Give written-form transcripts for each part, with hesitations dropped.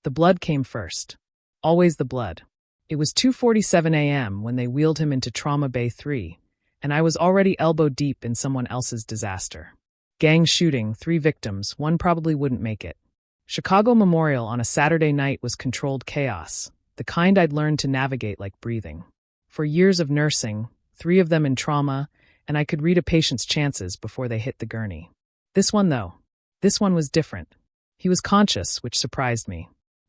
The blood came first. Always the blood. It was 2:47 a.m. when they wheeled him into Trauma Bay 3, and I was already elbow-deep in someone else's disaster. Gang shooting, 3 victims, one probably wouldn't make it. Chicago Memorial on a Saturday night was controlled chaos, the kind I'd learned to navigate like breathing. For years of nursing, 3 of them in trauma, and I could read a patient's chances before they hit the gurney. This one, though. This one was different. He was conscious, which surprised me.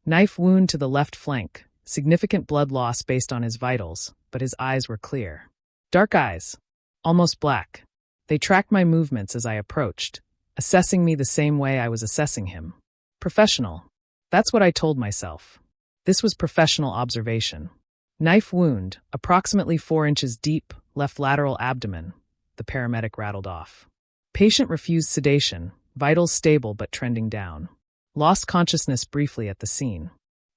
Knife wound to the left flank, significant blood loss based on his vitals, but his eyes were clear. Dark eyes. Almost black. They tracked my movements as I approached, assessing me the same way I was assessing him. Professional. That's what I told myself. This was professional observation. Knife wound, approximately 4 inches deep, left lateral abdomen. The paramedic rattled off. Patient refused sedation, vitals stable but trending down. Lost consciousness briefly at the scene.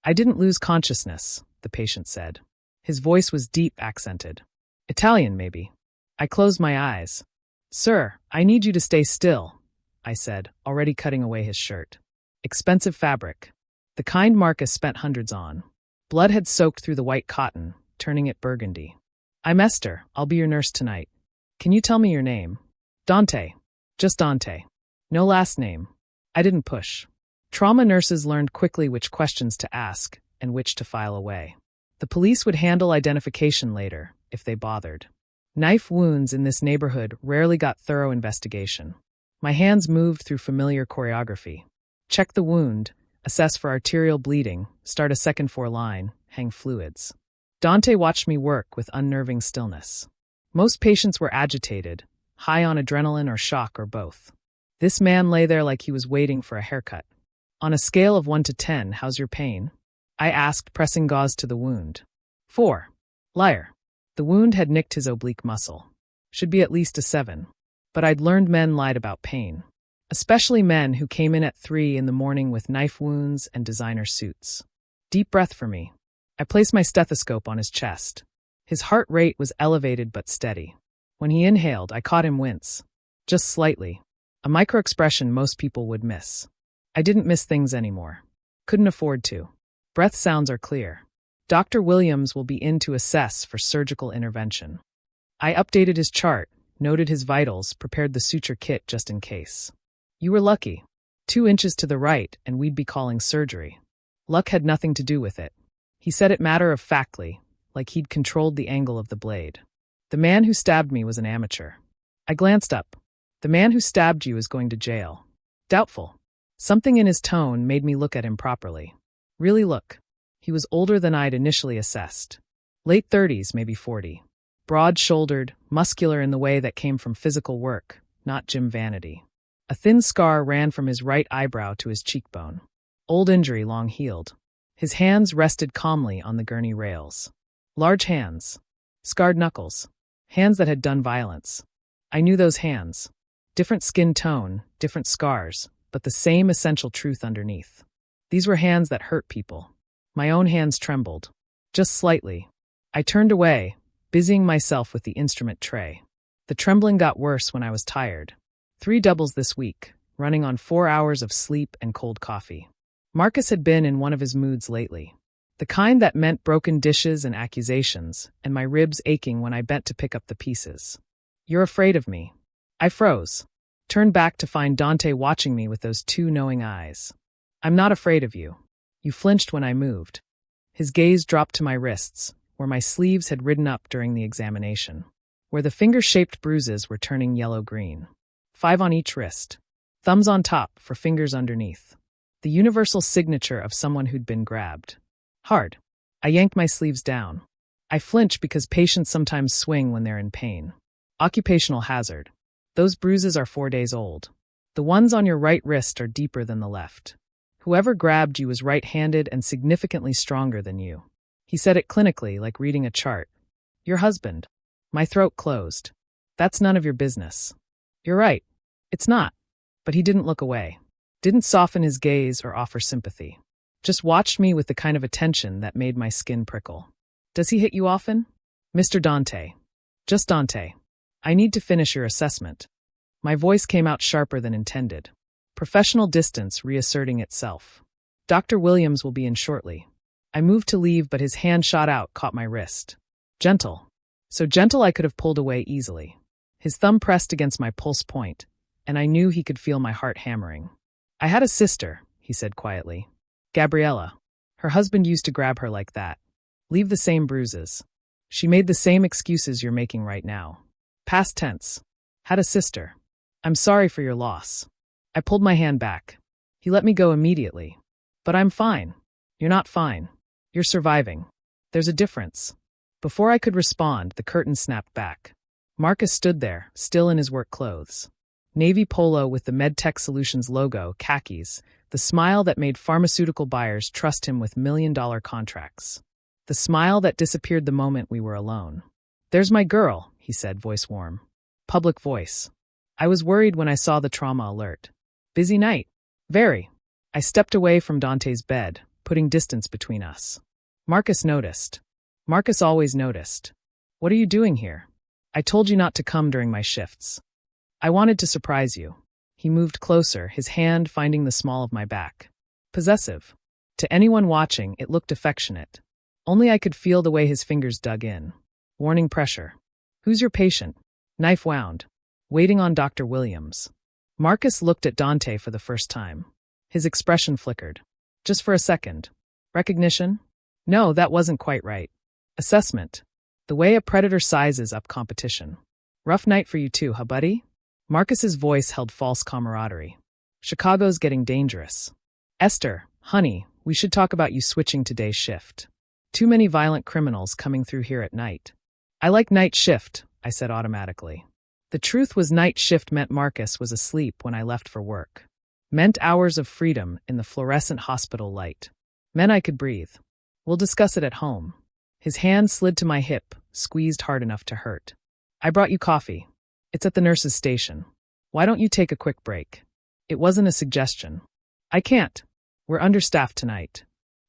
I didn't lose consciousness, the patient said. His voice was deep accented. Italian, maybe. I closed my eyes. Sir, I need you to stay still, I said, already cutting away his shirt. Expensive fabric. The kind Marcus spent hundreds on. Blood had soaked through the white cotton, turning it burgundy. I'm Esther. I'll be your nurse tonight. Can you tell me your name? Dante. Just Dante. No last name. I didn't push. Trauma nurses learned quickly which questions to ask and which to file away. The police would handle identification later, if they bothered. Knife wounds in this neighborhood rarely got thorough investigation. My hands moved through familiar choreography. Check the wound, assess for arterial bleeding, start a second 4 line, hang fluids. Dante watched me work with unnerving stillness. Most patients were agitated, high on adrenaline or shock or both. This man lay there like he was waiting for a haircut. On a scale of 1 to 10, how's your pain? I asked, pressing gauze to the wound. 4. Liar. The wound had nicked his oblique muscle. Should be at least a 7. But I'd learned men lied about pain. Especially men who came in at 3 in the morning with knife wounds and designer suits. Deep breath for me. I placed my stethoscope on his chest. His heart rate was elevated but steady. When he inhaled, I caught him wince. Just slightly. A micro-expression most people would miss. I didn't miss things anymore. Couldn't afford to. Breath sounds are clear. Dr. Williams will be in to assess for surgical intervention. I updated his chart, noted his vitals, prepared the suture kit just in case. You were lucky. 2 inches to the right, and we'd be calling surgery. Luck had nothing to do with it. He said it matter-of-factly, like he'd controlled the angle of the blade. The man who stabbed me was an amateur. I glanced up. The man who stabbed you is going to jail. Doubtful. Something in his tone made me look at him properly. Really look. He was older than I'd initially assessed. Late 30s, maybe 40. Broad-shouldered, muscular in the way that came from physical work, not gym vanity. A thin scar ran from his right eyebrow to his cheekbone. Old injury, long healed. His hands rested calmly on the gurney rails. Large hands. Scarred knuckles. Hands that had done violence. I knew those hands. Different skin tone, different scars, but the same essential truth underneath. These were hands that hurt people. My own hands trembled. Just slightly. I turned away, busying myself with the instrument tray. The trembling got worse when I was tired. 3 doubles this week, running on 4 hours of sleep and cold coffee. Marcus had been in one of his moods lately. The kind that meant broken dishes and accusations, and my ribs aching when I bent to pick up the pieces. You're afraid of me. I froze. Turned back to find Dante watching me with those 2 knowing eyes. I'm not afraid of you. You flinched when I moved. His gaze dropped to my wrists, where my sleeves had ridden up during the examination, where the finger-shaped bruises were turning yellow-green. 5 on each wrist. Thumbs on top for fingers underneath. The universal signature of someone who'd been grabbed. Hard. I yanked my sleeves down. I flinch because patients sometimes swing when they're in pain. Occupational hazard. Those bruises are 4 days old. The ones on your right wrist are deeper than the left. Whoever grabbed you was right-handed and significantly stronger than you. He said it clinically, like reading a chart. Your husband. My throat closed. That's none of your business. You're right. It's not. But he didn't look away. Didn't soften his gaze or offer sympathy. Just watched me with the kind of attention that made my skin prickle. Does he hit you often? Mr. Dante. Just Dante. I need to finish your assessment. My voice came out sharper than intended. Professional distance reasserting itself. Dr. Williams will be in shortly. I moved to leave, but his hand shot out, caught my wrist. Gentle. So gentle I could have pulled away easily. His thumb pressed against my pulse point, and I knew he could feel my heart hammering. I had a sister, he said quietly. Gabriella. Her husband used to grab her like that. Leave the same bruises. She made the same excuses you're making right now. Past tense. Had a sister. I'm sorry for your loss. I pulled my hand back. He let me go immediately. But I'm fine. You're not fine. You're surviving. There's a difference. Before I could respond, the curtain snapped back. Marcus stood there, still in his work clothes. Navy polo with the MedTech Solutions logo, khakis, the smile that made pharmaceutical buyers trust him with million-dollar contracts. The smile that disappeared the moment we were alone. There's my girl, he said, voice warm. Public voice. I was worried when I saw the trauma alert. Busy night. Very. I stepped away from Dante's bed, putting distance between us. Marcus noticed. Marcus always noticed. What are you doing here? I told you not to come during my shifts. I wanted to surprise you. He moved closer, his hand finding the small of my back. Possessive. To anyone watching, it looked affectionate. Only I could feel the way his fingers dug in. Warning pressure. Who's your patient? Knife wound. Waiting on Dr. Williams. Marcus looked at Dante for the first time. His expression flickered. Just for a second. Recognition? No, that wasn't quite right. Assessment. The way a predator sizes up competition. Rough night for you too, huh, buddy? Marcus's voice held false camaraderie. Chicago's getting dangerous. Esther, honey, we should talk about you switching today's shift. Too many violent criminals coming through here at night. I like night shift, I said automatically. The truth was night shift meant Marcus was asleep when I left for work. Meant hours of freedom in the fluorescent hospital light. Meant I could breathe. We'll discuss it at home. His hand slid to my hip, squeezed hard enough to hurt. I brought you coffee. It's at the nurse's station. Why don't you take a quick break? It wasn't a suggestion. I can't. We're understaffed tonight.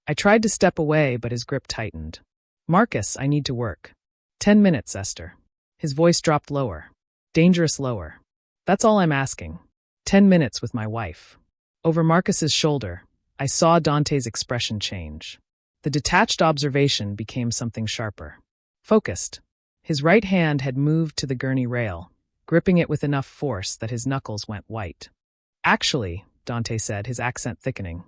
I tried to step away, but his grip tightened. Marcus, I need to work. 10 minutes, Esther. His voice dropped lower. Dangerous lower. That's all I'm asking. 10 minutes with my wife. Over Marcus's shoulder, I saw Dante's expression change. The detached observation became something sharper. Focused. His right hand had moved to the gurney rail, gripping it with enough force that his knuckles went white. Actually, Dante said, his accent thickening,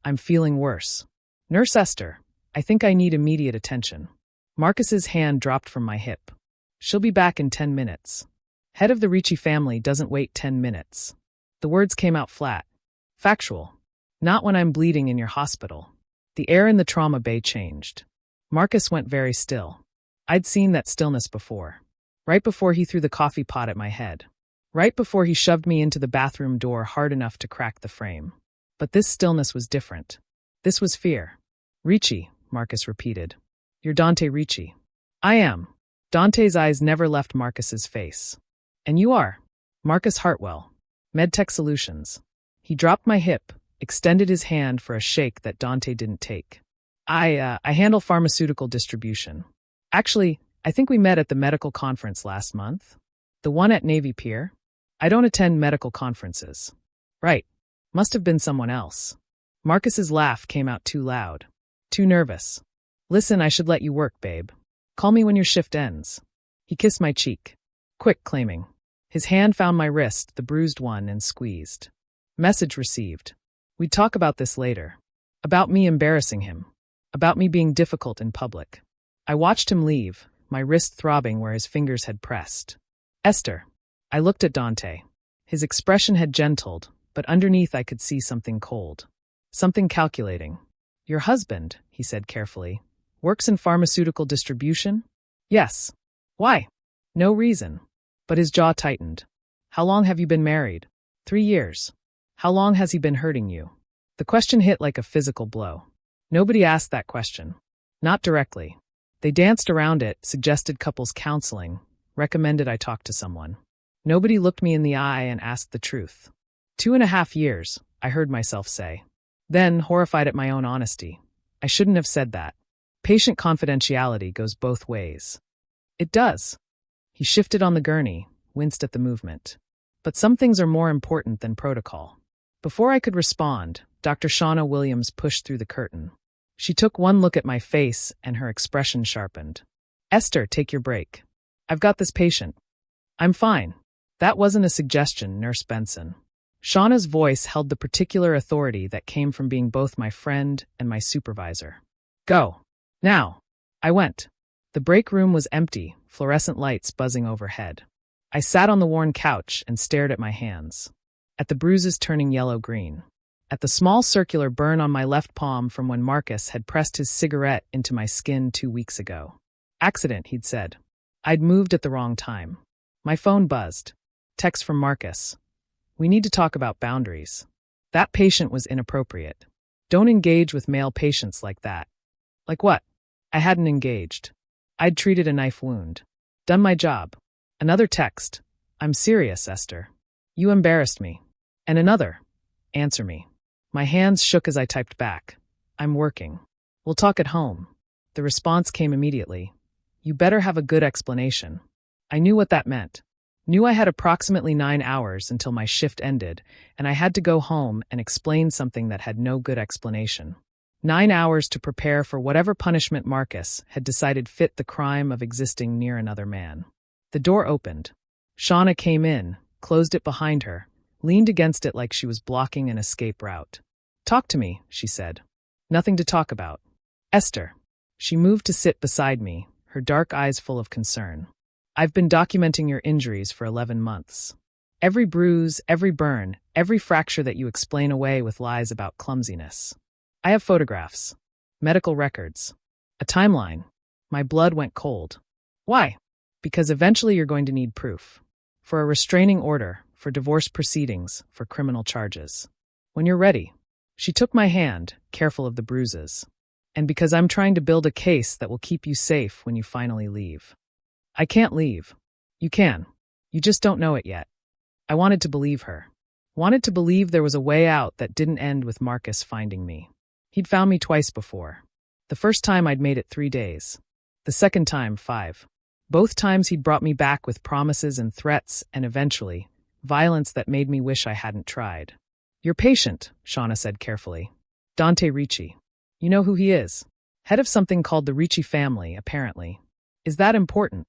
I'm feeling worse. Nurse Esther, I think I need immediate attention. Marcus's hand dropped from my hip. She'll be back in 10 minutes. Head of the Ricci family doesn't wait 10 minutes. The words came out flat. Factual. Not when I'm bleeding in your hospital. The air in the trauma bay changed. Marcus went very still. I'd seen that stillness before. Right before he threw the coffee pot at my head. Right before he shoved me into the bathroom door hard enough to crack the frame. But this stillness was different. This was fear. Ricci, Marcus repeated. You're Dante Ricci. I am. Dante's eyes never left Marcus's face. And you are. Marcus Hartwell. MedTech Solutions. He dropped my hip, extended his hand for a shake that Dante didn't take. I handle pharmaceutical distribution. Actually, I think we met at the medical conference last month. The one at Navy Pier? I don't attend medical conferences. Right. Must have been someone else. Marcus's laugh came out too loud. Too nervous. Listen, I should let you work, babe. Call me when your shift ends. He kissed my cheek. Quick, claiming. His hand found my wrist, the bruised one, and squeezed. Message received. We'd talk about this later. About me embarrassing him. About me being difficult in public. I watched him leave, my wrist throbbing where his fingers had pressed. Esther. I looked at Dante. His expression had gentled, but underneath I could see something cold. Something calculating. Your husband, he said carefully, works in pharmaceutical distribution? Yes. Why? No reason. But his jaw tightened. How long have you been married? 3 years. How long has he been hurting you? The question hit like a physical blow. Nobody asked that question. Not directly. They danced around it, suggested couples counseling, recommended I talk to someone. Nobody looked me in the eye and asked the truth. 2.5 years, I heard myself say. Then, horrified at my own honesty, I shouldn't have said that. Patient confidentiality goes both ways. It does. He shifted on the gurney, winced at the movement. But some things are more important than protocol. Before I could respond, Dr. Shauna Williams pushed through the curtain. She took one look at my face and her expression sharpened. Esther, take your break. I've got this patient. I'm fine. That wasn't a suggestion, Nurse Benson. Shauna's voice held the particular authority that came from being both my friend and my supervisor. Go. Now. I went. The break room was empty, fluorescent lights buzzing overhead. I sat on the worn couch and stared at my hands. At the bruises turning yellow-green. At the small circular burn on my left palm from when Marcus had pressed his cigarette into my skin 2 weeks ago. Accident, he'd said. I'd moved at the wrong time. My phone buzzed. Text from Marcus. We need to talk about boundaries. That patient was inappropriate. Don't engage with male patients like that. Like what? I hadn't engaged. I'd treated a knife wound. Done my job. Another text. I'm serious, Esther. You embarrassed me. And another. Answer me. My hands shook as I typed back. I'm working. We'll talk at home. The response came immediately. You better have a good explanation. I knew what that meant. Knew I had approximately 9 hours until my shift ended, and I had to go home and explain something that had no good explanation. 9 hours to prepare for whatever punishment Marcus had decided fit the crime of existing near another man. The door opened. Shauna came in, closed it behind her, leaned against it like she was blocking an escape route. Talk to me, she said. Nothing to talk about. Esther. She moved to sit beside me, her dark eyes full of concern. I've been documenting your injuries for 11 months. Every bruise, every burn, every fracture that you explain away with lies about clumsiness. I have photographs, medical records, a timeline. My blood went cold. Why? Because eventually you're going to need proof. For a restraining order, for divorce proceedings, for criminal charges. When you're ready. She took my hand, careful of the bruises. And because I'm trying to build a case that will keep you safe when you finally leave. I can't leave. You can. You just don't know it yet. I wanted to believe her. Wanted to believe there was a way out that didn't end with Marcus finding me. He'd found me twice before. The first time I'd made it 3 days. The second time, 5. Both times he'd brought me back with promises and threats and eventually, violence that made me wish I hadn't tried. Your patient, Shauna said carefully. Dante Ricci. You know who he is? Head of something called the Ricci family, apparently. Is that important?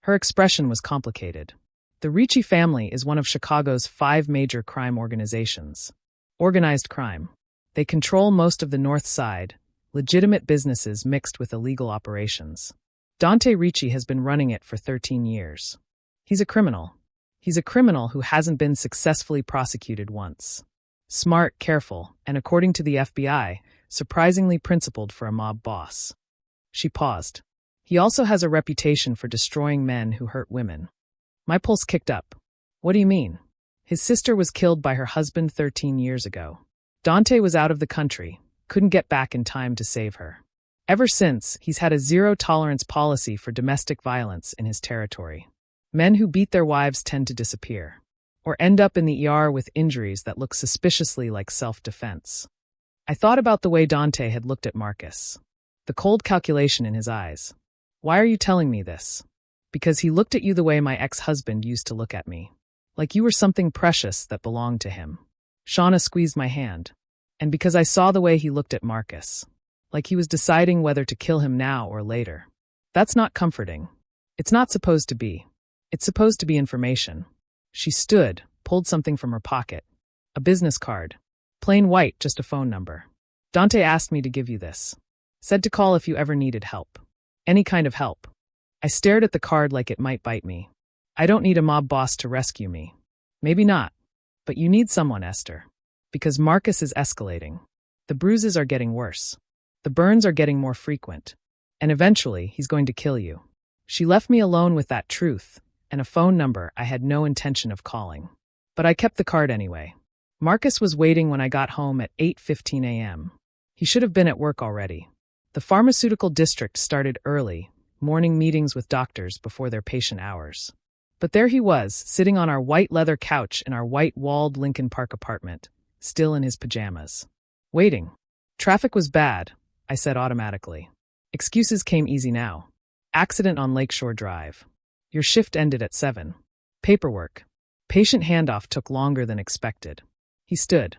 Her expression was complicated. The Ricci family is one of Chicago's 5 major crime organizations. Organized crime. They control most of the North Side, legitimate businesses mixed with illegal operations. Dante Ricci has been running it for 13 years. He's a criminal. He's a criminal who hasn't been successfully prosecuted once. Smart, careful, and according to the FBI, surprisingly principled for a mob boss. She paused. He also has a reputation for destroying men who hurt women. My pulse kicked up. What do you mean? His sister was killed by her husband 13 years ago. Dante was out of the country, couldn't get back in time to save her. Ever since, he's had a zero-tolerance policy for domestic violence in his territory. Men who beat their wives tend to disappear, or end up in the ER with injuries that look suspiciously like self-defense. I thought about the way Dante had looked at Marcus. The cold calculation in his eyes. Why are you telling me this? Because he looked at you the way my ex-husband used to look at me. Like you were something precious that belonged to him. Shauna squeezed my hand. And because I saw the way he looked at Marcus. Like he was deciding whether to kill him now or later. That's not comforting. It's not supposed to be. It's supposed to be information. She stood, pulled something from her pocket. A business card. Plain white, just a phone number. Dante asked me to give you this. Said to call if you ever needed help. Any kind of help. I stared at the card like it might bite me. I don't need a mob boss to rescue me. Maybe not. But you need someone, Esther. Because Marcus is escalating. The bruises are getting worse. The burns are getting more frequent. And eventually, he's going to kill you. She left me alone with that truth, and a phone number I had no intention of calling. But I kept the card anyway. Marcus was waiting when I got home at 8:15 a.m. He should have been at work already. The pharmaceutical district started early, morning meetings with doctors before their patient hours. But there he was, sitting on our white leather couch in our white-walled Lincoln Park apartment, still in his pajamas. Waiting. Traffic was bad, I said automatically. Excuses came easy now. Accident on Lakeshore Drive. Your shift ended at 7. Paperwork. Patient handoff took longer than expected. He stood.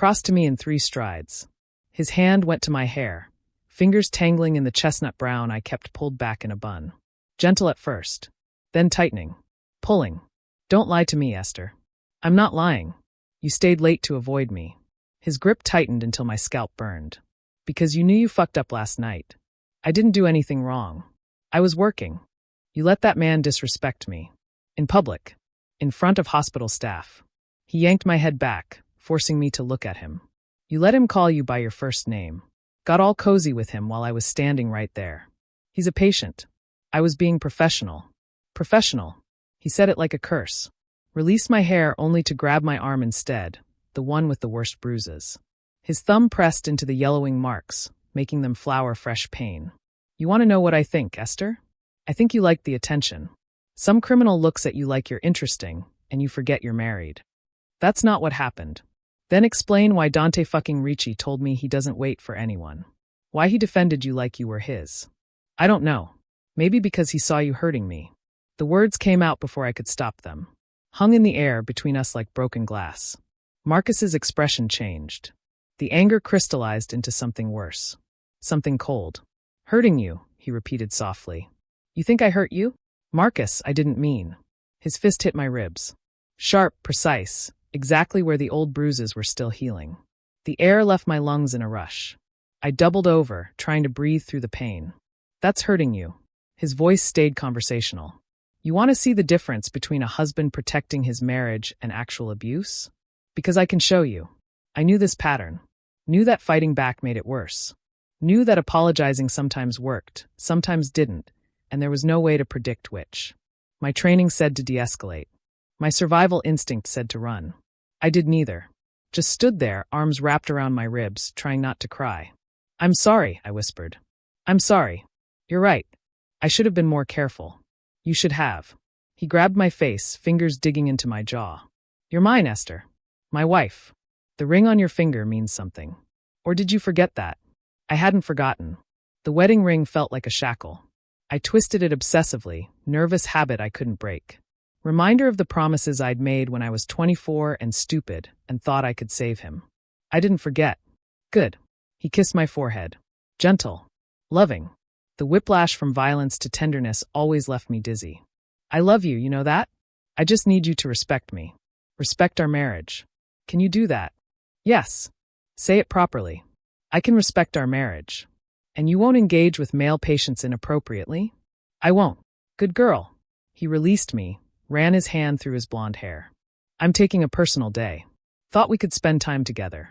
crossed to me in 3 strides. His hand went to my hair, fingers tangling in the chestnut brown I kept pulled back in a bun. Gentle at first, then tightening, pulling. Don't lie to me, Esther. I'm not lying. You stayed late to avoid me. His grip tightened until my scalp burned. Because you knew you fucked up last night. I didn't do anything wrong. I was working. You let that man disrespect me. In public. In front of hospital staff. He yanked my head back, forcing me to look at him. You let him call you by your first name. Got all cozy with him while I was standing right there. He's a patient. I was being professional. Professional. He said it like a curse. Released my hair only to grab my arm instead, the one with the worst bruises. His thumb pressed into the yellowing marks, making them flower fresh pain. You want to know what I think, Esther? I think you like the attention. Some criminal looks at you like you're interesting, and you forget you're married. That's not what happened. Then explain why Dante fucking Ricci told me he doesn't wait for anyone. Why he defended you like you were his. I don't know. Maybe because he saw you hurting me. The words came out before I could stop them. Hung in the air between us like broken glass. Marcus's expression changed. The anger crystallized into something worse. Something cold. Hurting you, he repeated softly. You think I hurt you? Marcus, I didn't mean. His fist hit my ribs. Sharp, precise, exactly where the old bruises were still healing. The air left my lungs in a rush. I doubled over, trying to breathe through the pain. That's hurting you. His voice stayed conversational. You want to see the difference between a husband protecting his marriage and actual abuse? Because I can show you. I knew this pattern. Knew that fighting back made it worse. Knew that apologizing sometimes worked, sometimes didn't, and there was no way to predict which. My training said to de-escalate. My survival instinct said to run. I did neither. Just stood there, arms wrapped around my ribs, trying not to cry. I'm sorry, I whispered. I'm sorry. You're right. I should have been more careful. You should have. He grabbed my face, fingers digging into my jaw. You're mine, Esther. My wife. The ring on your finger means something. Or did you forget that? I hadn't forgotten. The wedding ring felt like a shackle. I twisted it obsessively, nervous habit I couldn't break. Reminder of the promises I'd made when I was 24 and stupid and thought I could save him. I didn't forget. Good. He kissed my forehead. Gentle. Loving. The whiplash from violence to tenderness always left me dizzy. I love you, you know that? I just need you to respect me. Respect our marriage. Can you do that? Yes. Say it properly. I can respect our marriage. And you won't engage with male patients inappropriately? I won't. Good girl. He released me, ran his hand through his blonde hair. I'm taking a personal day. Thought we could spend time together.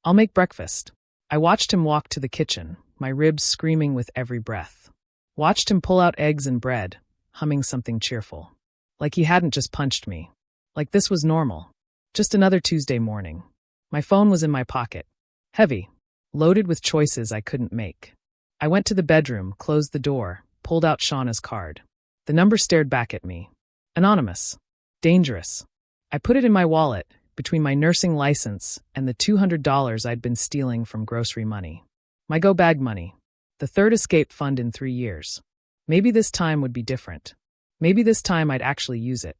I'll make breakfast. I watched him walk to the kitchen, my ribs screaming with every breath. Watched him pull out eggs and bread, humming something cheerful. Like he hadn't just punched me. Like this was normal. Just another Tuesday morning. My phone was in my pocket. Heavy. Loaded with choices I couldn't make. I went to the bedroom, closed the door, pulled out Shauna's card. The number stared back at me. Anonymous. Dangerous. I put it in my wallet, between my nursing license and the $200 I'd been stealing from grocery money. My go-bag money. The third escape fund in 3 years. Maybe this time would be different. Maybe this time I'd actually use it.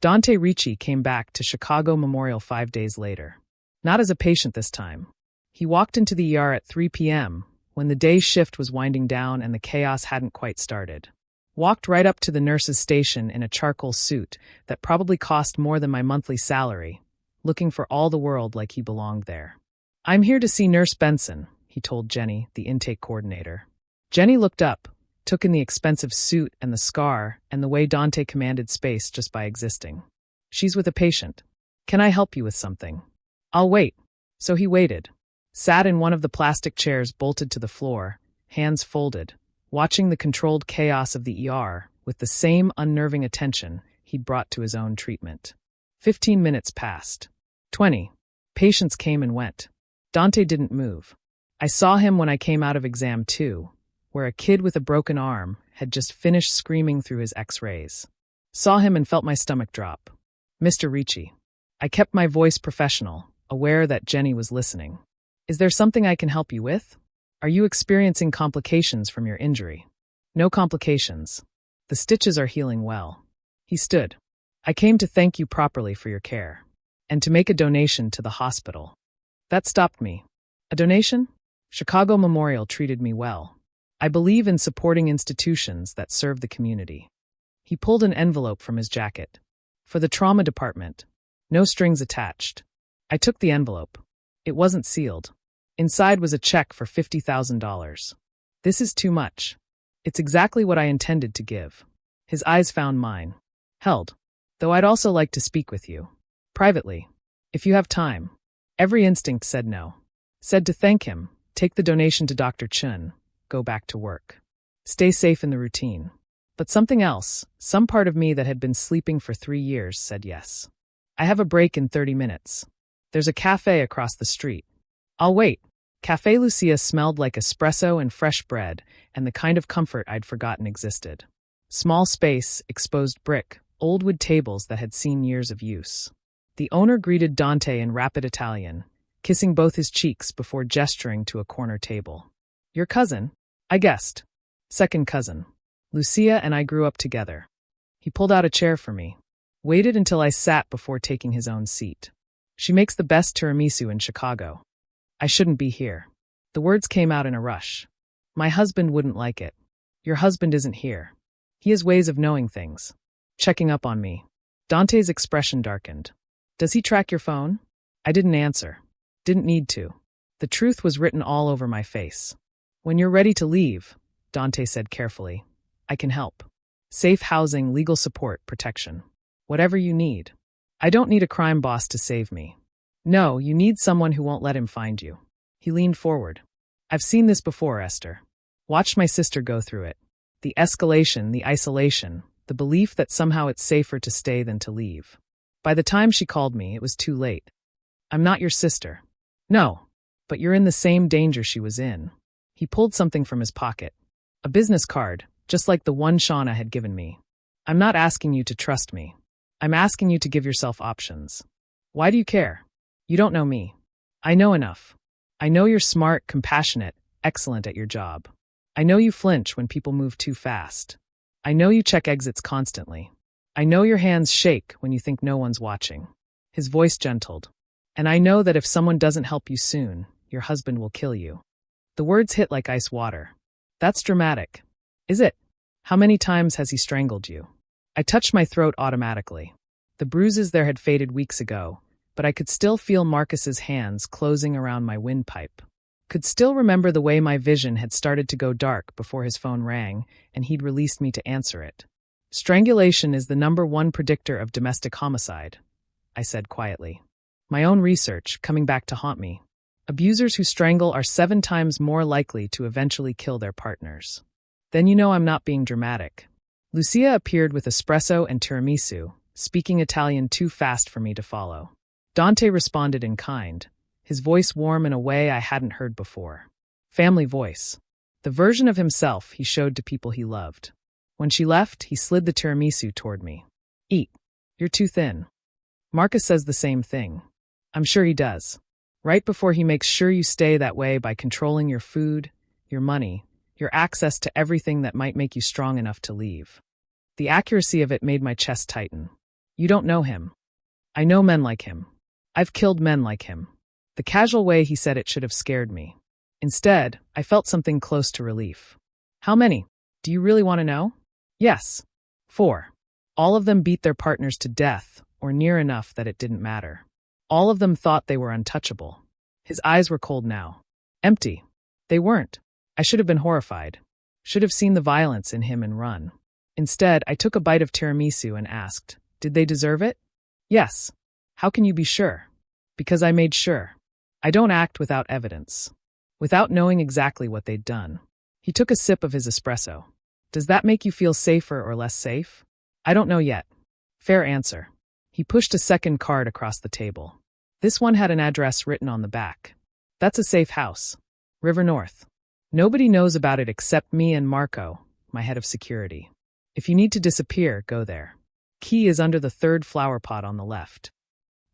Dante Ricci came back to Chicago Memorial 5 days later. Not as a patient this time. He walked into the ER at 3 p.m., when the day's shift was winding down and the chaos hadn't quite started. Walked right up to the nurse's station in a charcoal suit that probably cost more than my monthly salary, looking for all the world like he belonged there. I'm here to see Nurse Benson, he told Jenny, the intake coordinator. Jenny looked up, took in the expensive suit and the scar and the way Dante commanded space just by existing. She's with a patient. Can I help you with something? I'll wait. So he waited. Sat in one of the plastic chairs bolted to the floor, hands folded, watching the controlled chaos of the ER with the same unnerving attention he'd brought to his own treatment. 15 minutes passed. 20. Patients came and went. Dante didn't move. I saw him when I came out of exam 2, where a kid with a broken arm had just finished screaming through his x-rays. Saw him and felt my stomach drop. Mr. Ricci. I kept my voice professional, aware that Jenny was listening. Is there something I can help you with? Are you experiencing complications from your injury? No complications. The stitches are healing well. He stood. I came to thank you properly for your care. And to make a donation to the hospital. That stopped me. A donation? Chicago Memorial treated me well. I believe in supporting institutions that serve the community. He pulled an envelope from his jacket. For the trauma department. No strings attached. I took the envelope. It wasn't sealed. Inside was a check for $50,000. This is too much. It's exactly what I intended to give. His eyes found mine. Held. Though I'd also like to speak with you. Privately. If you have time. Every instinct said no. Said to thank him, take the donation to Dr. Chun, go back to work. Stay safe in the routine. But something else, some part of me that had been sleeping for 3 years, said yes. I have a break in 30 minutes. There's a cafe across the street. I'll wait. Cafe Lucia smelled like espresso and fresh bread, and the kind of comfort I'd forgotten existed. Small space, exposed brick, old wood tables that had seen years of use. The owner greeted Dante in rapid Italian, kissing both his cheeks before gesturing to a corner table. Your cousin? I guessed. Second cousin. Lucia and I grew up together. He pulled out a chair for me. Waited until I sat before taking his own seat. She makes the best tiramisu in Chicago. I shouldn't be here. The words came out in a rush. My husband wouldn't like it. Your husband isn't here. He has ways of knowing things. Checking up on me. Dante's expression darkened. Does he track your phone? I didn't answer. Didn't need to. The truth was written all over my face. When you're ready to leave, Dante said carefully, I can help. Safe housing, legal support, protection. Whatever you need. I don't need a crime boss to save me. No, you need someone who won't let him find you. He leaned forward. I've seen this before, Esther. Watched my sister go through it. The escalation, the isolation, the belief that somehow it's safer to stay than to leave. By the time she called me, it was too late. I'm not your sister. No, but you're in the same danger she was in. He pulled something from his pocket. A business card, just like the one Shauna had given me. I'm not asking you to trust me. I'm asking you to give yourself options. Why do you care? You don't know me. I know enough. I know you're smart, compassionate, excellent at your job. I know you flinch when people move too fast. I know you check exits constantly. I know your hands shake when you think no one's watching. His voice gentled. And I know that if someone doesn't help you soon, your husband will kill you. The words hit like ice water. That's dramatic. Is it? How many times has he strangled you? I touched my throat automatically. The bruises there had faded weeks ago, but I could still feel Marcus's hands closing around my windpipe. Could still remember the way my vision had started to go dark before his phone rang, and he'd released me to answer it. Strangulation is the #1 predictor of domestic homicide, I said quietly. My own research, coming back to haunt me. Abusers who strangle are 7 times more likely to eventually kill their partners. Then you know I'm not being dramatic. Lucia appeared with espresso and tiramisu, speaking Italian too fast for me to follow. Dante responded in kind, his voice warm in a way I hadn't heard before. Family voice. The version of himself he showed to people he loved. When she left, he slid the tiramisu toward me. Eat. You're too thin. Marcus says the same thing. I'm sure he does. Right before he makes sure you stay that way by controlling your food, your money, your access to everything that might make you strong enough to leave. The accuracy of it made my chest tighten. You don't know him. I know men like him. I've killed men like him. The casual way he said it should have scared me. Instead, I felt something close to relief. How many? Do you really want to know? Yes. 4. All of them beat their partners to death, or near enough that it didn't matter. All of them thought they were untouchable. His eyes were cold now. Empty. They weren't. I should have been horrified. Should have seen the violence in him and run. Instead, I took a bite of tiramisu and asked, did they deserve it? Yes. How can you be sure? Because I made sure. I don't act without evidence. Without knowing exactly what they'd done. He took a sip of his espresso. Does that make you feel safer or less safe? I don't know yet. Fair answer. He pushed a second card across the table. This one had an address written on the back. That's a safe house. River North. Nobody knows about it except me and Marco, my head of security. If you need to disappear, go there. Key is under the 3rd flower pot on the left.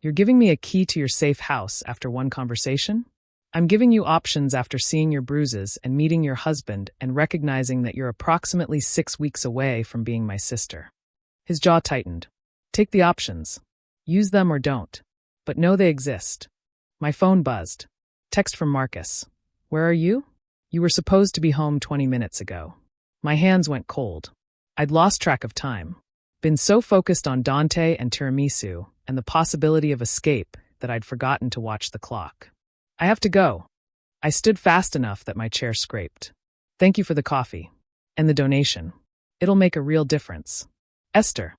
You're giving me a key to your safe house after one conversation? I'm giving you options after seeing your bruises and meeting your husband and recognizing that you're approximately 6 weeks away from being my sister. His jaw tightened. Take the options. Use them or don't. But know they exist. My phone buzzed. Text from Marcus. Where are you? You were supposed to be home 20 minutes ago. My hands went cold. I'd lost track of time. Been so focused on Dante and tiramisu and the possibility of escape that I'd forgotten to watch the clock. I have to go. I stood fast enough that my chair scraped. Thank you for the coffee. And the donation. It'll make a real difference. Esther.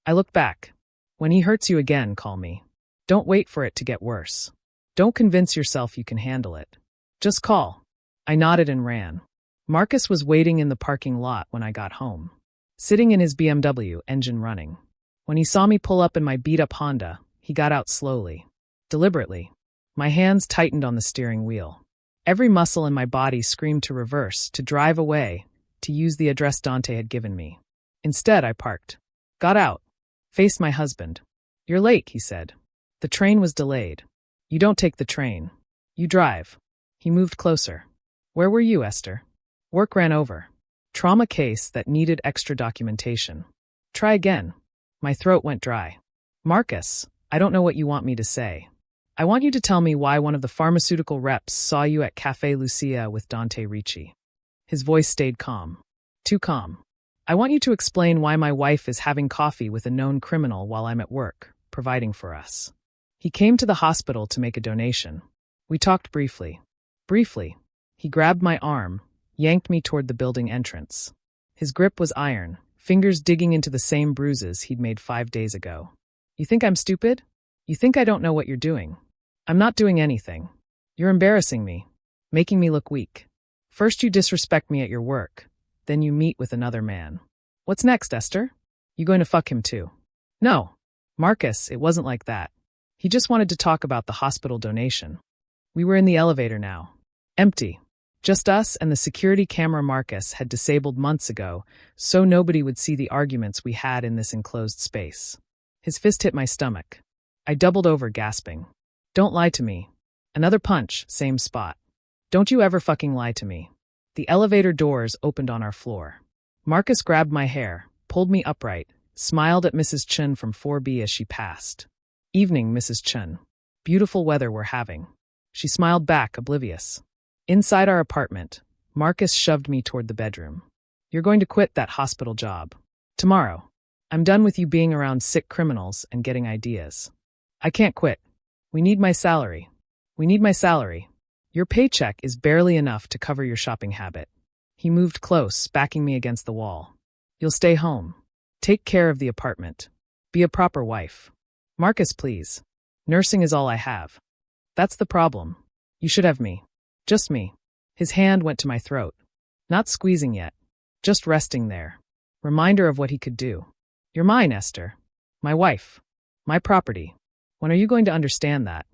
I looked back. When he hurts you again, call me. Don't wait for it to get worse. Don't convince yourself you can handle it. Just call. I nodded and ran. Marcus was waiting in the parking lot when I got home. Sitting in his BMW, engine running. When he saw me pull up in my beat-up Honda, he got out slowly. Deliberately. My hands tightened on the steering wheel. Every muscle in my body screamed to reverse, to drive away, to use the address Dante had given me. Instead, I parked. Got out. Faced my husband. You're late, he said. The train was delayed. You don't take the train. You drive. He moved closer. Where were you, Esther? Work ran over. Trauma case that needed extra documentation. Try again. My throat went dry. Marcus, I don't know what you want me to say. I want you to tell me why one of the pharmaceutical reps saw you at Cafe Lucia with Dante Ricci. His voice stayed calm. Too calm. I want you to explain why my wife is having coffee with a known criminal while I'm at work, providing for us. He came to the hospital to make a donation. We talked briefly. Briefly. He grabbed my arm, yanked me toward the building entrance. His grip was iron, fingers digging into the same bruises he'd made 5 days ago. You think I'm stupid? You think I don't know what you're doing? I'm not doing anything. You're embarrassing me, making me look weak. First you disrespect me at your work, then you meet with another man. What's next, Esther? You going to fuck him too? No. Marcus, it wasn't like that. He just wanted to talk about the hospital donation. We were in the elevator now. Empty. Just us and the security camera Marcus had disabled months ago, so nobody would see the arguments we had in this enclosed space. His fist hit my stomach. I doubled over, gasping. Don't lie to me. Another punch, same spot. Don't you ever fucking lie to me. The elevator doors opened on our floor. Marcus grabbed my hair, pulled me upright, smiled at Mrs. Chun from 4B as she passed. Evening, Mrs. Chun. Beautiful weather we're having. She smiled back, oblivious. Inside our apartment, Marcus shoved me toward the bedroom. You're going to quit that hospital job. Tomorrow. I'm done with you being around sick criminals and getting ideas. I can't quit. We need my salary. We need my salary. Your paycheck is barely enough to cover your shopping habit. He moved close, backing me against the wall. You'll stay home. Take care of the apartment. Be a proper wife. Marcus, please. Nursing is all I have. That's the problem. You should have me. Just me. His hand went to my throat. Not squeezing yet. Just resting there. Reminder of what he could do. You're mine, Esther. My wife. My property. When are you going to understand that?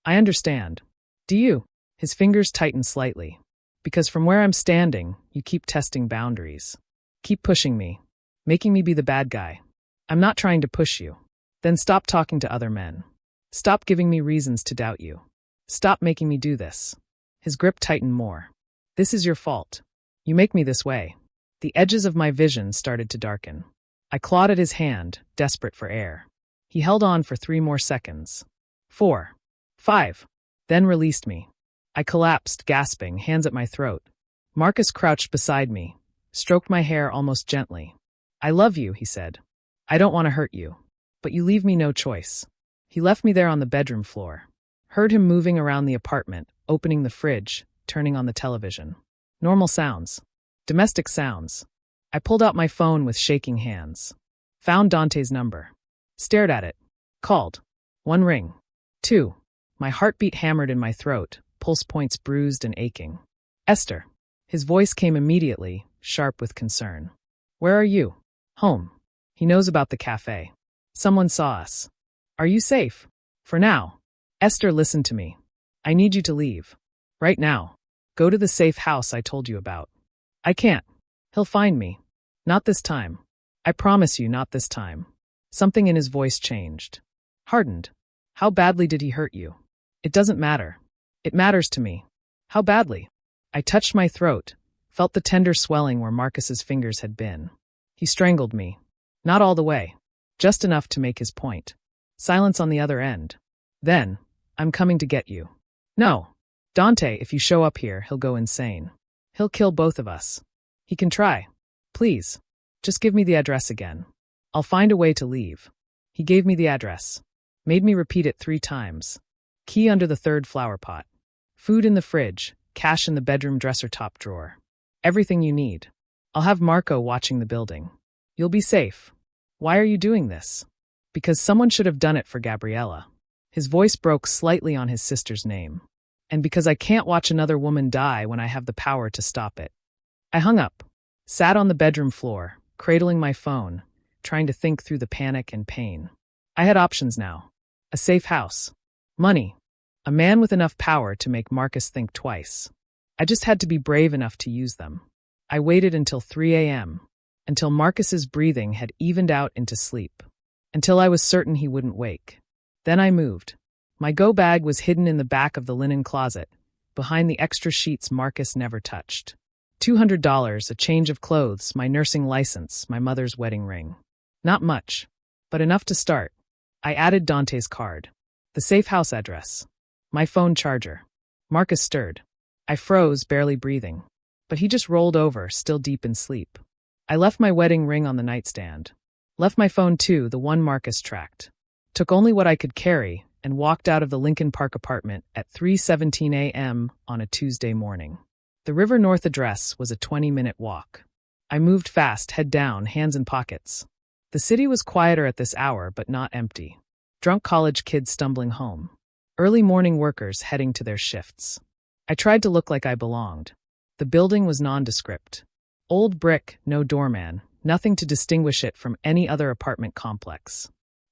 I understand. Do you? His fingers tightened slightly. Because from where I'm standing, you keep testing boundaries. Keep pushing me. Making me be the bad guy. I'm not trying to push you. Then stop talking to other men. Stop giving me reasons to doubt you. Stop making me do this. His grip tightened more. This is your fault. You make me this way. The edges of my vision started to darken. I clawed at his hand, desperate for air. He held on for 3 more seconds. 4. 5. Then released me. I collapsed, gasping, hands at my throat. Marcus crouched beside me, stroked my hair almost gently. I love you, he said. I don't want to hurt you. But you leave me no choice. He left me there on the bedroom floor. Heard him moving around the apartment, opening the fridge, turning on the television. Normal sounds. Domestic sounds. I pulled out my phone with shaking hands. Found Dante's number. Stared at it. Called. 1 ring. 2. My heartbeat hammered in my throat, pulse points bruised and aching. Esther. His voice came immediately, sharp with concern. Where are you? Home. He knows about the cafe. Someone saw us. Are you safe? For now. Esther, listen to me. I need you to leave. Right now. Go to the safe house I told you about. I can't. He'll find me. Not this time. I promise you, not this time. Something in his voice changed. Hardened. How badly did he hurt you? It doesn't matter. It matters to me. How badly? I touched my throat, felt the tender swelling where Marcus's fingers had been. He strangled me. Not all the way. Just enough to make his point. Silence on the other end. Then, I'm coming to get you. No. Dante, if you show up here, he'll go insane. He'll kill both of us. He can try. Please. Just give me the address again. I'll find a way to leave. He gave me the address. Made me repeat it 3 times. Key under the 3rd flower pot. Food in the fridge, cash in the bedroom dresser top drawer. Everything you need. I'll have Marco watching the building. You'll be safe. Why are you doing this? Because someone should have done it for Gabriella. His voice broke slightly on his sister's name. And because I can't watch another woman die when I have the power to stop it. I hung up, sat on the bedroom floor, cradling my phone, trying to think through the panic and pain. I had options now. A safe house. Money. A man with enough power to make Marcus think twice. I just had to be brave enough to use them. I waited until 3 a.m., until Marcus's breathing had evened out into sleep, until I was certain he wouldn't wake. Then I moved. My go bag was hidden in the back of the linen closet, behind the extra sheets Marcus never touched. $200, a change of clothes, my nursing license, my mother's wedding ring. Not much, but enough to start. I added Dante's card, the safe house address, my phone charger. Marcus stirred. I froze, barely breathing. But he just rolled over, still deep in sleep. I left my wedding ring on the nightstand. Left my phone too, the one Marcus tracked. Took only what I could carry and walked out of the Lincoln Park apartment at 3:17 a.m. on a Tuesday morning. The River North address was a 20-minute walk. I moved fast, head down, hands in pockets. The city was quieter at this hour, but not empty. Drunk college kids stumbling home. Early morning workers heading to their shifts. I tried to look like I belonged. The building was nondescript. Old brick, no doorman, nothing to distinguish it from any other apartment complex.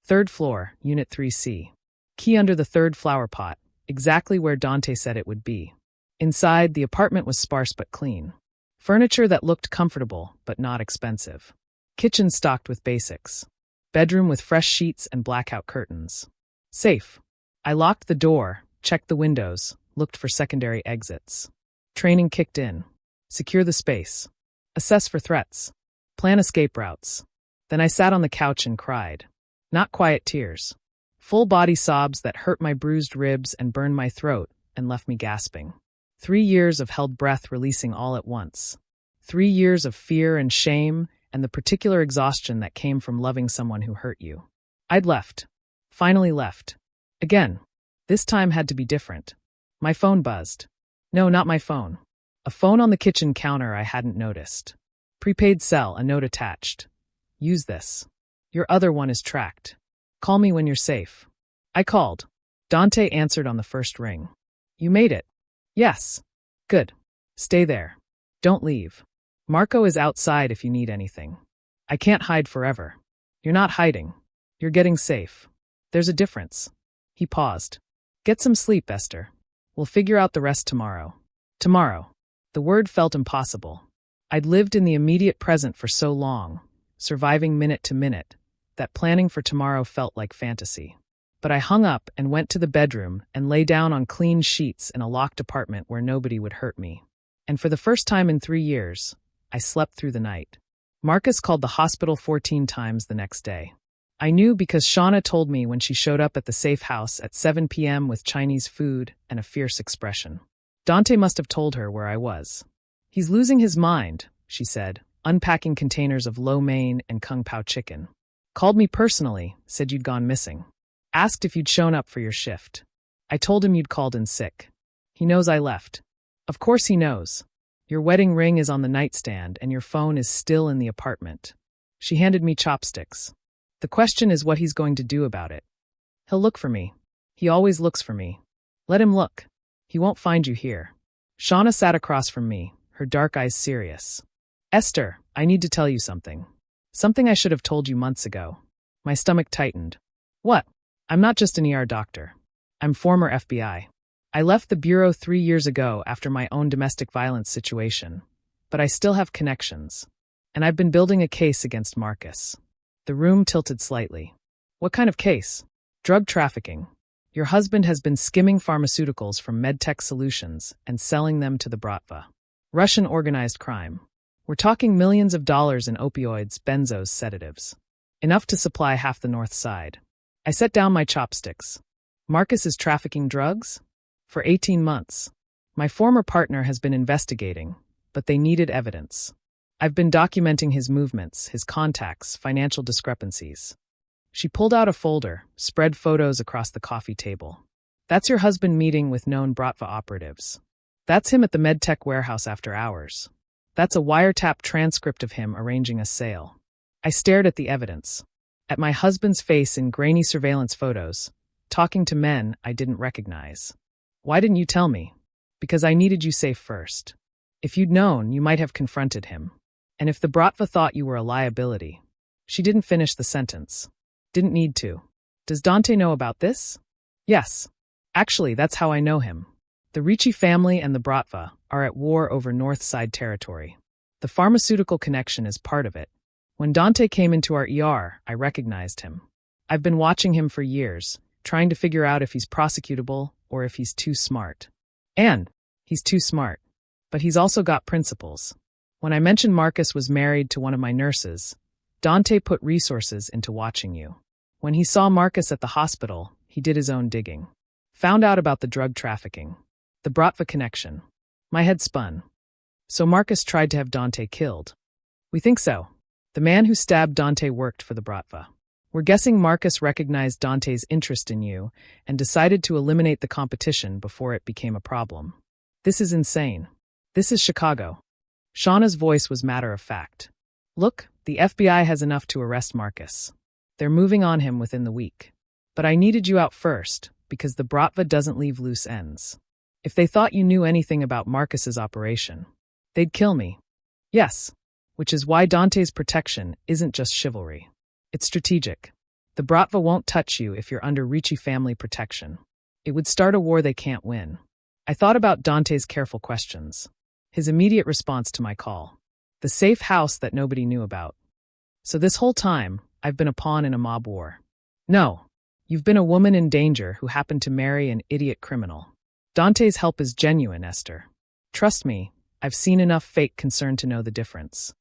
3rd floor, Unit 3C. Key under the 3rd flower pot, exactly where Dante said it would be. Inside, the apartment was sparse but clean. Furniture that looked comfortable, but not expensive. Kitchen stocked with basics. Bedroom with fresh sheets and blackout curtains. Safe. I locked the door, checked the windows, looked for secondary exits. Training kicked in. Secure the space. Assess for threats. Plan escape routes. Then I sat on the couch and cried. Not quiet tears. Full body sobs that hurt my bruised ribs and burned my throat and left me gasping. 3 years of held breath releasing all at once. 3 years of fear and shame and the particular exhaustion that came from loving someone who hurt you. I'd left. Finally left. Again. This time had to be different. My phone buzzed. No, not my phone. A phone on the kitchen counter I hadn't noticed. Prepaid cell, a note attached. Use this. Your other one is tracked. Call me when you're safe. I called. Dante answered on the first ring. You made it. Yes. Good. Stay there. Don't leave. Marco is outside if you need anything. I can't hide forever. You're not hiding. You're getting safe. There's a difference. He paused. Get some sleep, Esther. We'll figure out the rest tomorrow. Tomorrow. The word felt impossible. I'd lived in the immediate present for so long, surviving minute to minute, that planning for tomorrow felt like fantasy. But I hung up and went to the bedroom and lay down on clean sheets in a locked apartment where nobody would hurt me. And for the first time in 3 years, I slept through the night. Marcus called the hospital 14 times the next day. I knew because Shauna told me when she showed up at the safe house at 7 p.m. with Chinese food and a fierce expression. Dante must have told her where I was. He's losing his mind, she said, unpacking containers of lo mein and kung pao chicken. Called me personally, said you'd gone missing. Asked if you'd shown up for your shift. I told him you'd called in sick. He knows I left. Of course he knows. Your wedding ring is on the nightstand and your phone is still in the apartment. She handed me chopsticks. The question is what he's going to do about it. He'll look for me. He always looks for me. Let him look. He won't find you here. Shauna sat across from me, her dark eyes serious. Esther, I need to tell you something. Something I should have told you months ago. My stomach tightened. What? I'm not just an ER doctor. I'm former FBI. I left the bureau 3 years ago after my own domestic violence situation, but I still have connections. And I've been building a case against Marcus. The room tilted slightly. What kind of case? Drug trafficking. Your husband has been skimming pharmaceuticals from MedTech Solutions and selling them to the Bratva. Russian organized crime. We're talking millions of dollars in opioids, benzos, sedatives. Enough to supply half the north side. I set down my chopsticks. Marcus is trafficking drugs? For 18 months. My former partner has been investigating, but they needed evidence. I've been documenting his movements, his contacts, financial discrepancies. She pulled out a folder, spread photos across the coffee table. That's your husband meeting with known Bratva operatives. That's him at the MedTech warehouse after hours. That's a wiretap transcript of him arranging a sale. I stared at the evidence. At my husband's face in grainy surveillance photos, talking to men I didn't recognize. Why didn't you tell me? Because I needed you safe first. If you'd known, you might have confronted him. And if the Bratva thought you were a liability. She didn't finish the sentence. Didn't need to. Does Dante know about this? Yes. Actually, that's how I know him. The Ricci family and the Bratva are at war over North Side territory. The pharmaceutical connection is part of it. When Dante came into our ER, I recognized him. I've been watching him for years, trying to figure out if he's prosecutable or if he's too smart. And he's too smart. But he's also got principles. When I mentioned Marcus was married to one of my nurses, Dante put resources into watching you. When he saw Marcus at the hospital, he did his own digging. Found out about the drug trafficking. The Bratva connection. My head spun. So Marcus tried to have Dante killed. We think so. The man who stabbed Dante worked for the Bratva. We're guessing Marcus recognized Dante's interest in you and decided to eliminate the competition before it became a problem. This is insane. This is Chicago. Shauna's voice was matter of fact. Look, the FBI has enough to arrest Marcus. They're moving on him within the week. But I needed you out first, because the Bratva doesn't leave loose ends. If they thought you knew anything about Marcus's operation, they'd kill me. Yes, which is why Dante's protection isn't just chivalry. It's strategic. The Bratva won't touch you if you're under Ricci family protection. It would start a war they can't win. I thought about Dante's careful questions. His immediate response to my call. The safe house that nobody knew about. So this whole time, I've been a pawn in a mob war. No, you've been a woman in danger who happened to marry an idiot criminal. Dante's help is genuine, Esther. Trust me, I've seen enough fake concern to know the difference.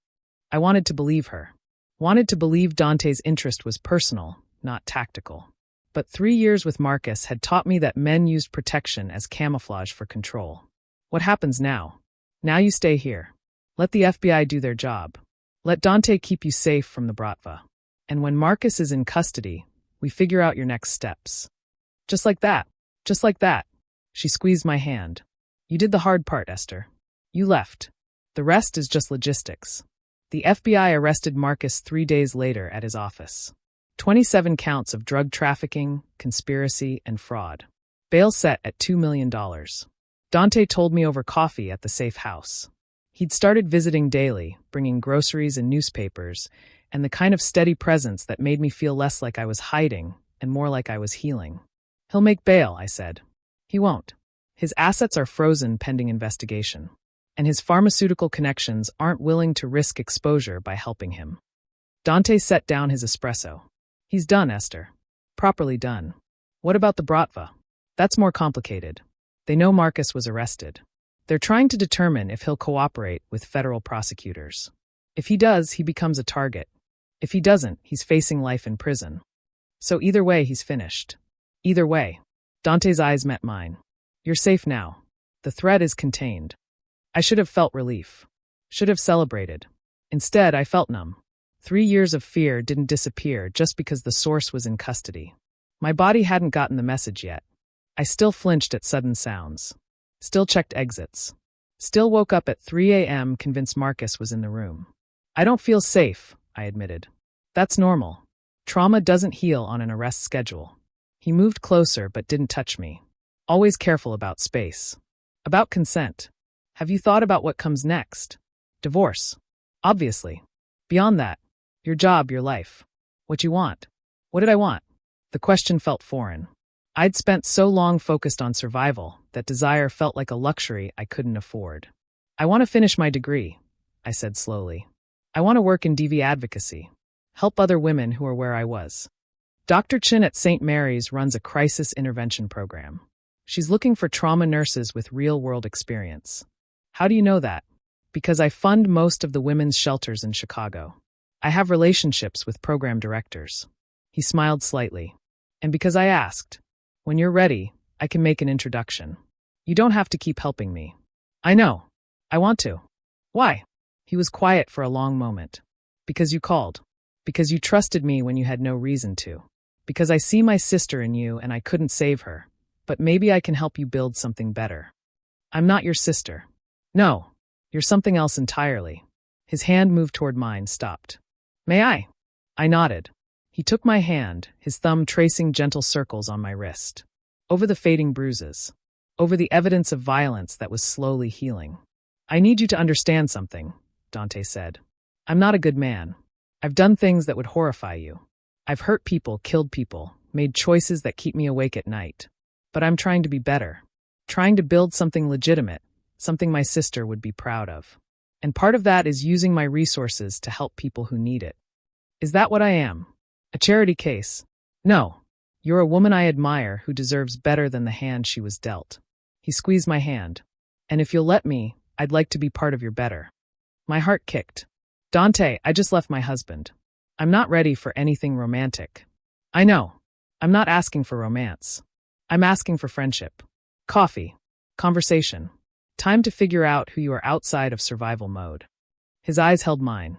I wanted to believe her. Wanted to believe Dante's interest was personal, not tactical. But 3 years with Marcus had taught me that men used protection as camouflage for control. What happens now? Now you stay here. Let the FBI do their job. Let Dante keep you safe from the Bratva. And when Marcus is in custody, we figure out your next steps. Just like that. Just like that. She squeezed my hand. You did the hard part, Esther. You left. The rest is just logistics. The FBI arrested Marcus 3 days later at his office. 27 counts of drug trafficking, conspiracy, and fraud. Bail set at $2 million. Dante told me over coffee at the safe house. He'd started visiting daily, bringing groceries and newspapers, and the kind of steady presence that made me feel less like I was hiding and more like I was healing. He'll make bail, I said. He won't. His assets are frozen pending investigation, and his pharmaceutical connections aren't willing to risk exposure by helping him. Dante set down his espresso. He's done, Esther. Properly done. What about the Bratva? That's more complicated. They know Marcus was arrested. They're trying to determine if he'll cooperate with federal prosecutors. If he does, he becomes a target. If he doesn't, he's facing life in prison. So either way, he's finished. Either way. Dante's eyes met mine. You're safe now. The threat is contained. I should have felt relief. Should have celebrated. Instead, I felt numb. 3 years of fear didn't disappear just because the source was in custody. My body hadn't gotten the message yet. I still flinched at sudden sounds. Still checked exits. Still woke up at 3 a.m. convinced Marcus was in the room. I don't feel safe, I admitted. That's normal. Trauma doesn't heal on an arrest schedule. He moved closer but didn't touch me. Always careful about space. About consent. Have you thought about what comes next? Divorce. Obviously. Beyond that. Your job, your life. What you want. What did I want? The question felt foreign. I'd spent so long focused on survival that desire felt like a luxury I couldn't afford. I want to finish my degree, I said slowly. I want to work in DV advocacy. Help other women who are where I was. Dr. Chin at St. Mary's runs a crisis intervention program. She's looking for trauma nurses with real-world experience. How do you know that? Because I fund most of the women's shelters in Chicago. I have relationships with program directors. He smiled slightly. And because I asked. When you're ready, I can make an introduction. You don't have to keep helping me. I know. I want to. Why? He was quiet for a long moment. Because you called. Because you trusted me when you had no reason to. Because I see my sister in you and I couldn't save her. But maybe I can help you build something better. I'm not your sister. No. You're something else entirely. His hand moved toward mine, stopped. May I? I nodded. He took my hand, his thumb tracing gentle circles on my wrist. Over the fading bruises. Over the evidence of violence that was slowly healing. I need you to understand something, Dante said. I'm not a good man. I've done things that would horrify you. I've hurt people, killed people, made choices that keep me awake at night. But I'm trying to be better. Trying to build something legitimate, something my sister would be proud of. And part of that is using my resources to help people who need it. Is that what I am? A charity case? No. You're a woman I admire who deserves better than the hand she was dealt. He squeezed my hand. And if you'll let me, I'd like to be part of your better. My heart kicked. Dante, I just left my husband. I'm not ready for anything romantic. I know. I'm not asking for romance. I'm asking for friendship. Coffee. Conversation. Time to figure out who you are outside of survival mode. His eyes held mine.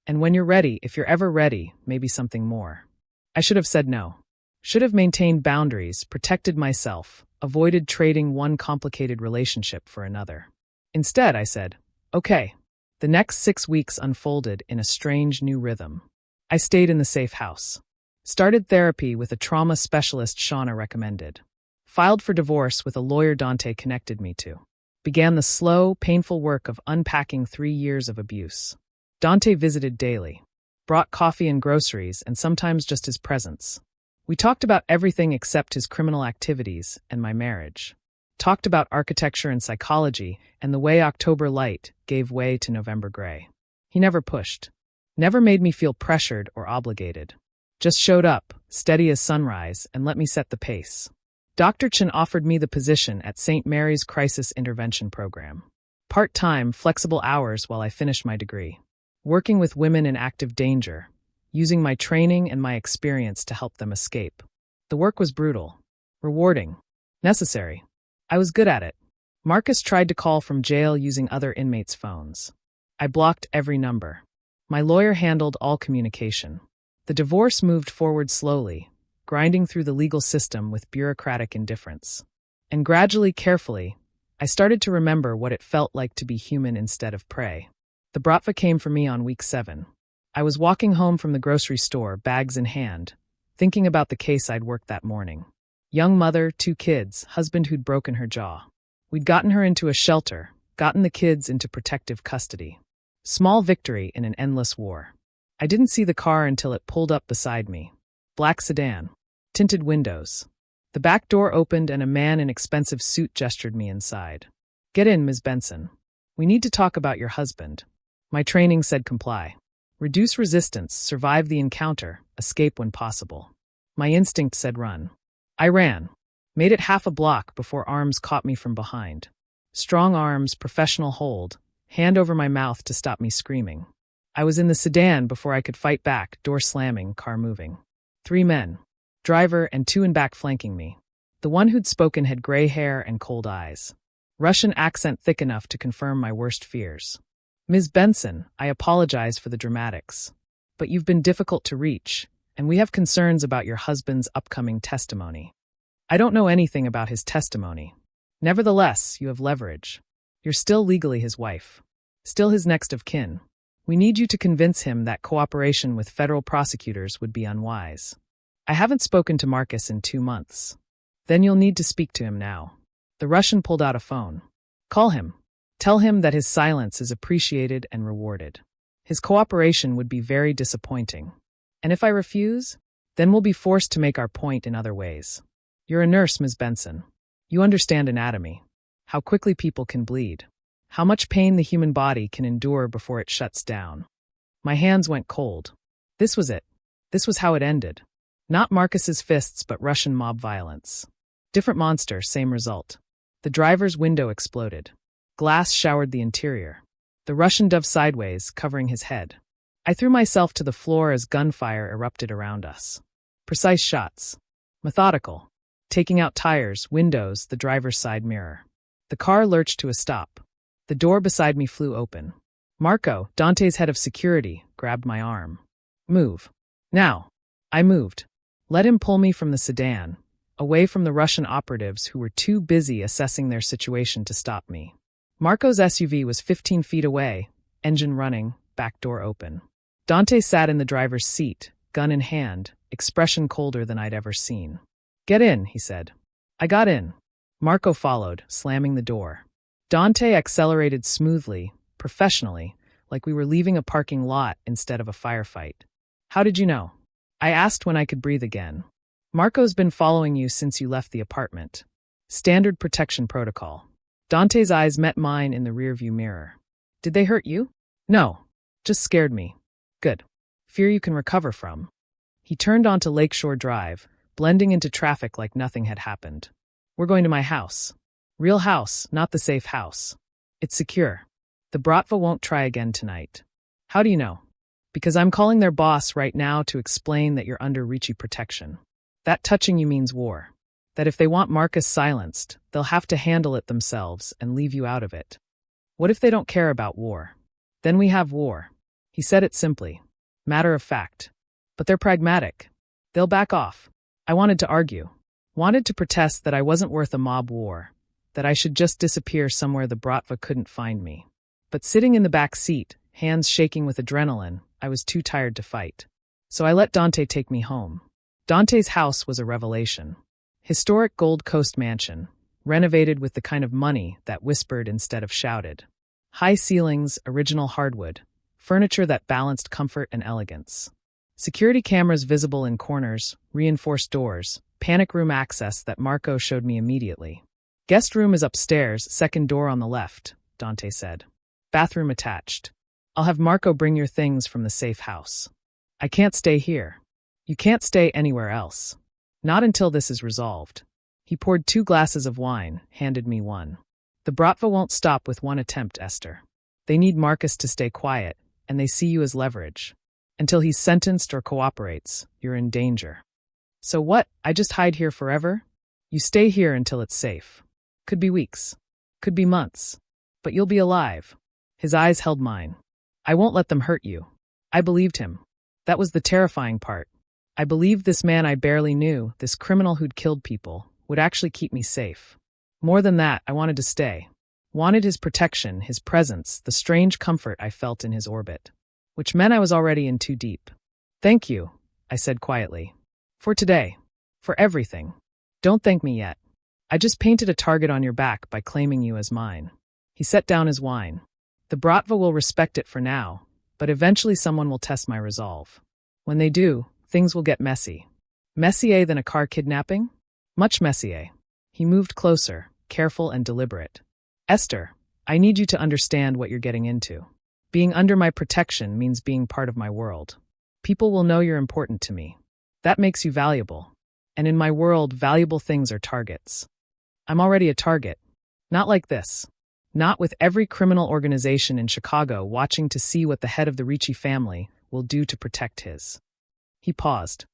And when you're ready, if you're ever ready, maybe something more. I should have said no. Should have maintained boundaries, protected myself, avoided trading one complicated relationship for another. Instead, I said, okay. The next 6 weeks unfolded in a strange new rhythm. I stayed in the safe house. Started therapy with a trauma specialist Shauna recommended. Filed for divorce with a lawyer Dante connected me to. Began the slow, painful work of unpacking 3 years of abuse. Dante visited daily. Brought coffee and groceries and sometimes just his presence. We talked about everything except his criminal activities and my marriage. Talked about architecture and psychology and the way October light gave way to November gray. He never pushed. Never made me feel pressured or obligated. Just showed up, steady as sunrise, and let me set the pace. Dr. Chen offered me the position at St. Mary's Crisis Intervention Program. Part-time, flexible hours while I finished my degree. Working with women in active danger, using my training and my experience to help them escape. The work was brutal, rewarding, necessary. I was good at it. Marcus tried to call from jail using other inmates' phones. I blocked every number. My lawyer handled all communication. The divorce moved forward slowly, grinding through the legal system with bureaucratic indifference. And gradually, carefully, I started to remember what it felt like to be human instead of prey. The bratva came for me on week 7. I was walking home from the grocery store, bags in hand, thinking about the case I'd worked that morning. Young mother, 2 kids, husband who'd broken her jaw. We'd gotten her into a shelter, gotten the kids into protective custody. Small victory in an endless war. I didn't see the car until it pulled up beside me. Black sedan. Tinted windows. The back door opened and a man in expensive suit gestured me inside. Get in, Ms. Benson. We need to talk about your husband. My training said comply. Reduce resistance, survive the encounter, escape when possible. My instinct said run. I ran. Made it half a block before arms caught me from behind. Strong arms, professional hold, hand over my mouth to stop me screaming. I was in the sedan before I could fight back, door slamming, car moving. 3 men. Driver and 2 in back flanking me. The one who'd spoken had gray hair and cold eyes. Russian accent thick enough to confirm my worst fears. Ms. Benson, I apologize for the dramatics. But you've been difficult to reach, and we have concerns about your husband's upcoming testimony. I don't know anything about his testimony. Nevertheless, you have leverage. You're still legally his wife. Still his next of kin. We need you to convince him that cooperation with federal prosecutors would be unwise. I haven't spoken to Marcus in 2 months. Then you'll need to speak to him now. The Russian pulled out a phone. Call him. Tell him that his silence is appreciated and rewarded. His cooperation would be very disappointing. And if I refuse, then we'll be forced to make our point in other ways. You're a nurse, Ms. Benson. You understand anatomy. How quickly people can bleed. How much pain the human body can endure before it shuts down. My hands went cold. This was it. This was how it ended. Not Marcus's fists, but Russian mob violence. Different monster, same result. The driver's window exploded. Glass showered the interior. The Russian dove sideways, covering his head. I threw myself to the floor as gunfire erupted around us. Precise shots. Methodical. taking out tires, windows, the driver's side mirror. The car lurched to a stop. The door beside me flew open. Marco, Dante's head of security, grabbed my arm. Move. Now. I moved. Let him pull me from the sedan, away from the Russian operatives who were too busy assessing their situation to stop me. Marco's SUV was 15 feet away, engine running, back door open. Dante sat in the driver's seat, gun in hand, expression colder than I'd ever seen. Get in, he said. I got in. Marco followed, slamming the door. Dante accelerated smoothly, professionally, like we were leaving a parking lot instead of a firefight. How did you know? I asked when I could breathe again. Marco's been following you since you left the apartment. Standard protection protocol. Dante's eyes met mine in the rearview mirror. Did they hurt you? No. Just scared me. Good. Fear you can recover from. He turned onto Lakeshore Drive, blending into traffic like nothing had happened. We're going to my house. Real house, not the safe house. It's secure. The Bratva won't try again tonight. How do you know? Because I'm calling their boss right now to explain that you're under Ricci protection. That touching you means war. That if they want Marcus silenced, they'll have to handle it themselves and leave you out of it. What if they don't care about war? Then we have war. He said it simply. Matter of fact. But they're pragmatic. They'll back off. I wanted to argue. Wanted to protest that I wasn't worth a mob war. That I should just disappear somewhere the Bratva couldn't find me. But sitting in the back seat, hands shaking with adrenaline, I was too tired to fight. So I let Dante take me home. Dante's house was a revelation. Historic Gold Coast mansion, renovated with the kind of money that whispered instead of shouted. High ceilings, original hardwood, furniture that balanced comfort and elegance. Security cameras visible in corners, reinforced doors, panic room access that Marco showed me immediately. Guest room is upstairs, second door on the left, Dante said. Bathroom attached. I'll have Marco bring your things from the safe house. I can't stay here. You can't stay anywhere else. Not until this is resolved. He poured 2 glasses of wine, handed me one. The Bratva won't stop with one attempt, Esther. They need Marcus to stay quiet, and they see you as leverage. Until he's sentenced or cooperates, you're in danger. So what, I just hide here forever? You stay here until it's safe. Could be weeks. Could be months. But you'll be alive. His eyes held mine. I won't let them hurt you. I believed him. That was the terrifying part. I believed this man I barely knew, this criminal who'd killed people, would actually keep me safe. More than that, I wanted to stay. Wanted his protection, his presence, the strange comfort I felt in his orbit. Which meant I was already in too deep. Thank you, I said quietly. For today. For everything. Don't thank me yet. I just painted a target on your back by claiming you as mine. He set down his wine. The Bratva will respect it for now, but eventually someone will test my resolve. When they do, things will get messy. Messier than a car kidnapping? Much messier. He moved closer, careful and deliberate. Esther, I need you to understand what you're getting into. Being under my protection means being part of my world. People will know you're important to me. That makes you valuable. And in my world, valuable things are targets. I'm already a target. Not like this. Not with every criminal organization in Chicago watching to see what the head of the Ricci family will do to protect his. He paused.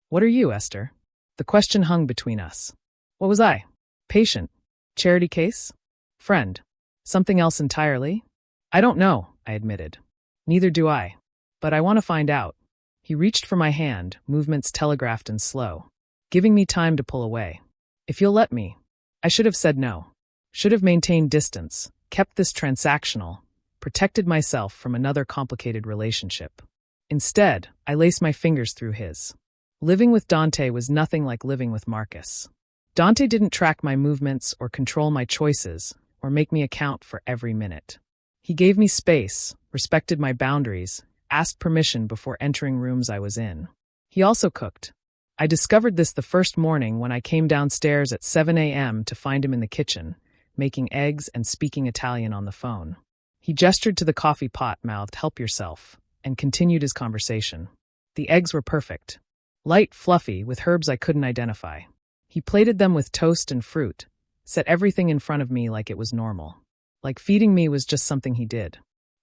What are you, Esther? The question hung between us. What was I? Patient? Charity case? Friend? Something else entirely? I don't know, I admitted. Neither do I. But I want to find out. He reached for my hand, movements telegraphed and slow, giving me time to pull away. If you'll let me. I should have said no. Should have maintained distance, kept this transactional, protected myself from another complicated relationship. Instead, I laced my fingers through his. Living with Dante was nothing like living with Marcus. Dante didn't track my movements or control my choices or make me account for every minute. He gave me space, respected my boundaries, asked permission before entering rooms I was in. He also cooked. I discovered this the first morning when I came downstairs at 7 a.m. to find him in the kitchen, making eggs and speaking Italian on the phone. He gestured to the coffee pot, mouthed, "Help yourself," and continued his conversation. The eggs were perfect. Light, fluffy, with herbs I couldn't identify. He plated them with toast and fruit, set everything in front of me like it was normal. Like feeding me was just something he did.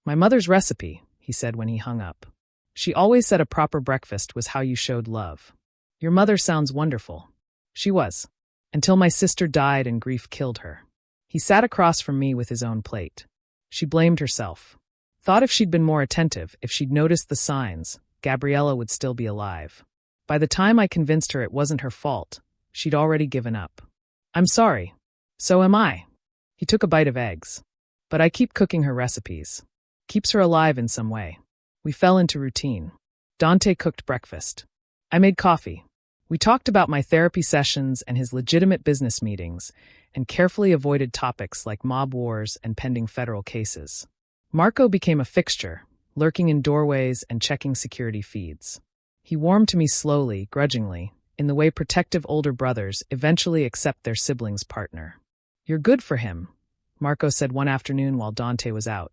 My mother's recipe, he said when he hung up. She always said a proper breakfast was how you showed love. Your mother sounds wonderful. She was. until my sister died and grief killed her. He sat across from me with his own plate. She blamed herself. Thought if she'd been more attentive, if she'd noticed the signs, Gabriella would still be alive. By the time I convinced her it wasn't her fault, she'd already given up. I'm sorry. So am I. He took a bite of eggs. But I keep cooking her recipes. Keeps her alive in some way. We fell into routine. Dante cooked breakfast. I made coffee. We talked about my therapy sessions and his legitimate business meetings, and carefully avoided topics like mob wars and pending federal cases. Marco became a fixture, lurking in doorways and checking security feeds. He warmed to me slowly, grudgingly, in the way protective older brothers eventually accept their sibling's partner. You're good for him, Marco said one afternoon while Dante was out.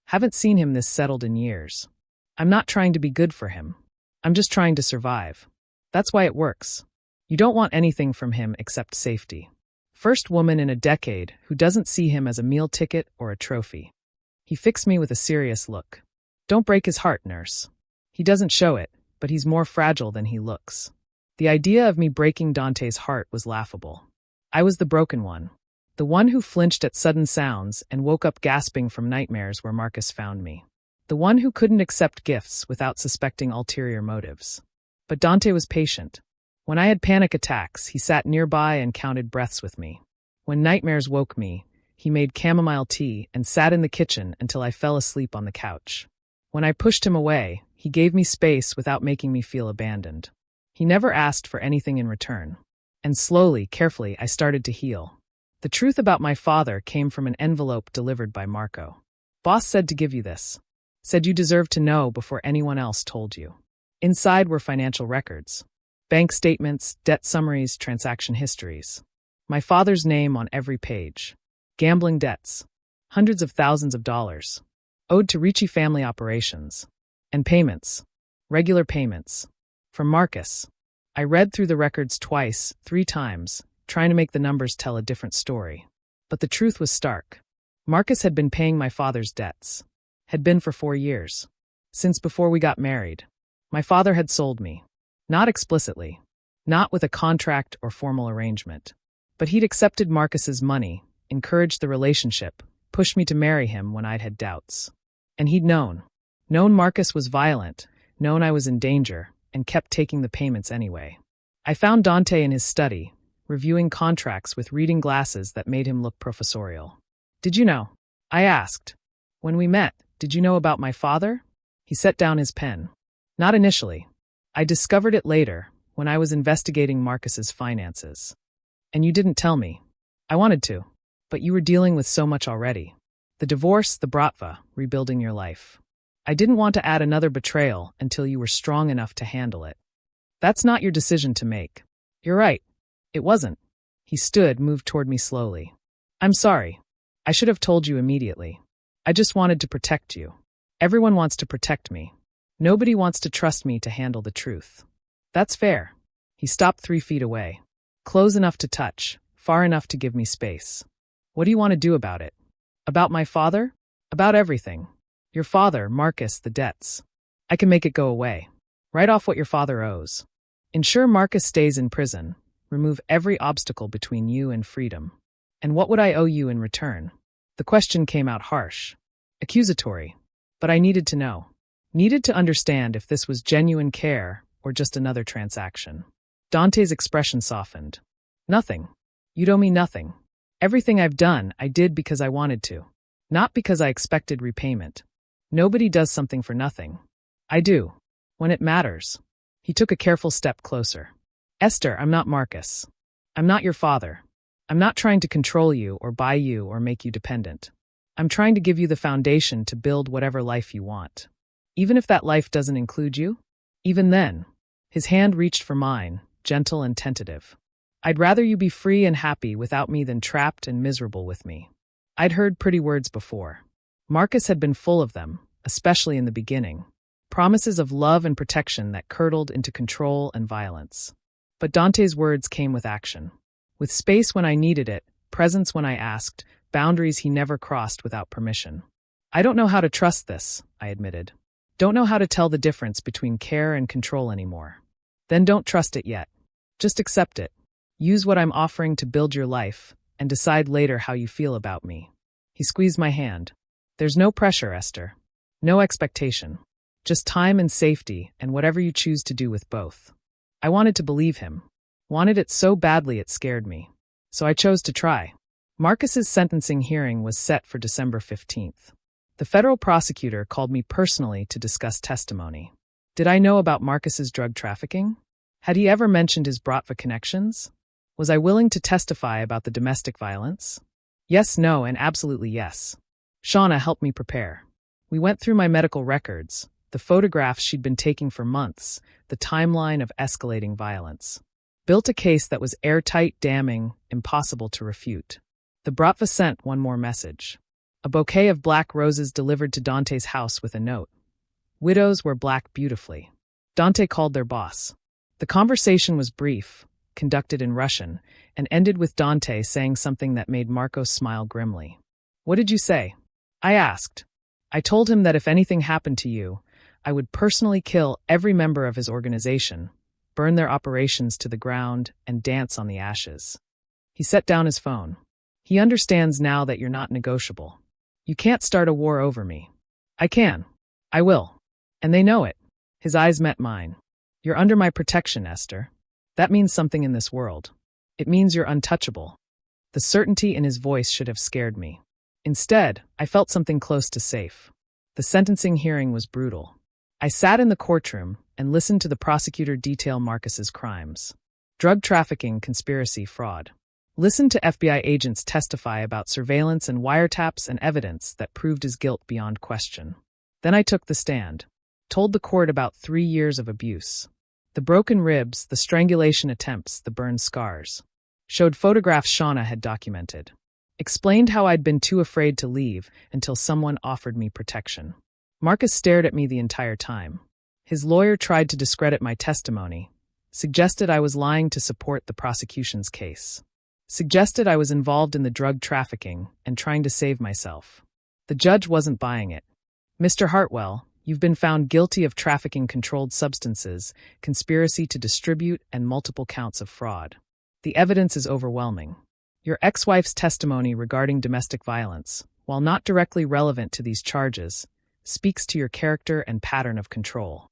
Haven't seen him this settled in years. I'm not trying to be good for him. I'm just trying to survive. That's why it works. You don't want anything from him except safety. First woman in a decade who doesn't see him as a meal ticket or a trophy. He fixed me with a serious look. Don't break his heart, nurse. He doesn't show it, but he's more fragile than he looks. The idea of me breaking Dante's heart was laughable. I was the broken one. The one who flinched at sudden sounds and woke up gasping from nightmares where Marcus found me. The one who couldn't accept gifts without suspecting ulterior motives. But Dante was patient. When I had panic attacks, he sat nearby and counted breaths with me. When nightmares woke me, he made chamomile tea and sat in the kitchen until I fell asleep on the couch. When I pushed him away, he gave me space without making me feel abandoned. He never asked for anything in return. And slowly, carefully, I started to heal. The truth about my father came from an envelope delivered by Marco. Boss said to give you this. Said you deserved to know before anyone else told you. Inside were financial records. Bank statements, debt summaries, transaction histories. My father's name on every page. Gambling debts. Hundreds of thousands of dollars. Owed to Ricci family operations. And payments. Regular payments. From Marcus. I read through the records twice, 3 times, trying to make the numbers tell a different story. But the truth was stark. Marcus had been paying my father's debts. Had been for 4 years. Since before we got married. My father had sold me. Not explicitly. Not with a contract or formal arrangement. But he'd accepted Marcus's money, encouraged the relationship, pushed me to marry him when I'd had doubts. And he'd known. Known Marcus was violent, known I was in danger, and kept taking the payments anyway. I found Dante in his study, reviewing contracts with reading glasses that made him look professorial. Did you know? I asked. When we met, did you know about my father? He set down his pen. Not initially. I discovered it later, when I was investigating Marcus's finances. And you didn't tell me. I wanted to. But you were dealing with so much already. The divorce, the bratva, rebuilding your life. I didn't want to add another betrayal until you were strong enough to handle it. That's not your decision to make. You're right. It wasn't. He stood, moved toward me slowly. I'm sorry. I should have told you immediately. I just wanted to protect you. Everyone wants to protect me. Nobody wants to trust me to handle the truth. That's fair. He stopped 3 feet away. Close enough to touch, far enough to give me space. What do you want to do about it? About my father? About everything. Your father, Marcus, the debts. I can make it go away. Write off what your father owes. Ensure Marcus stays in prison. Remove every obstacle between you and freedom. And what would I owe you in return? The question came out harsh. Accusatory. But I needed to know. Needed to understand if this was genuine care or just another transaction. Dante's expression softened. Nothing. You'd owe me nothing. Everything I've done, I did because I wanted to. Not because I expected repayment. Nobody does something for nothing. I do. When it matters. He took a careful step closer. Esther, I'm not Marcus. I'm not your father. I'm not trying to control you or buy you or make you dependent. I'm trying to give you the foundation to build whatever life you want. Even if that life doesn't include you? Even then. His hand reached for mine, gentle and tentative. I'd rather you be free and happy without me than trapped and miserable with me. I'd heard pretty words before. Marcus had been full of them, especially in the beginning. Promises of love and protection that curdled into control and violence. But Dante's words came with action. With space when I needed it, presence when I asked, boundaries he never crossed without permission. I don't know how to trust this, I admitted. Don't know how to tell the difference between care and control anymore. Then don't trust it yet. Just accept it. Use what I'm offering to build your life, and decide later how you feel about me. He squeezed my hand. There's no pressure, Esther. No expectation. Just time and safety, and whatever you choose to do with both. I wanted to believe him. Wanted it so badly it scared me. So I chose to try. Marcus's sentencing hearing was set for December 15th. The federal prosecutor called me personally to discuss testimony. Did I know about Marcus's drug trafficking? Had he ever mentioned his Bratva connections? Was I willing to testify about the domestic violence? Yes, no, and absolutely yes. Shauna helped me prepare. We went through my medical records, the photographs she'd been taking for months, the timeline of escalating violence. Built a case that was airtight, damning, impossible to refute. The Bratva sent one more message. A bouquet of black roses delivered to Dante's house with a note. Widows wear black beautifully. Dante called their boss. The conversation was brief, conducted in Russian, and ended with Dante saying something that made Marcos smile grimly. What did you say? I asked. I told him that if anything happened to you, I would personally kill every member of his organization, burn their operations to the ground, and dance on the ashes. He set down his phone. He understands now that you're not negotiable. You can't start a war over me. I can. I will. And they know it. His eyes met mine. You're under my protection, Esther. That means something in this world. It means you're untouchable. The certainty in his voice should have scared me. Instead, I felt something close to safe. The sentencing hearing was brutal. I sat in the courtroom and listened to the prosecutor detail Marcus's crimes. Drug trafficking, conspiracy, fraud. Listened to FBI agents testify about surveillance and wiretaps and evidence that proved his guilt beyond question. Then I took the stand. Told the court about 3 years of abuse. The broken ribs, the strangulation attempts, the burned scars. Showed photographs Shauna had documented. Explained how I'd been too afraid to leave until someone offered me protection. Marcus stared at me the entire time. His lawyer tried to discredit my testimony. Suggested I was lying to support the prosecution's case. Suggested I was involved in the drug trafficking and trying to save myself. The judge wasn't buying it. Mr. Hartwell, you've been found guilty of trafficking controlled substances, conspiracy to distribute, and multiple counts of fraud. The evidence is overwhelming. Your ex-wife's testimony regarding domestic violence, while not directly relevant to these charges, speaks to your character and pattern of control.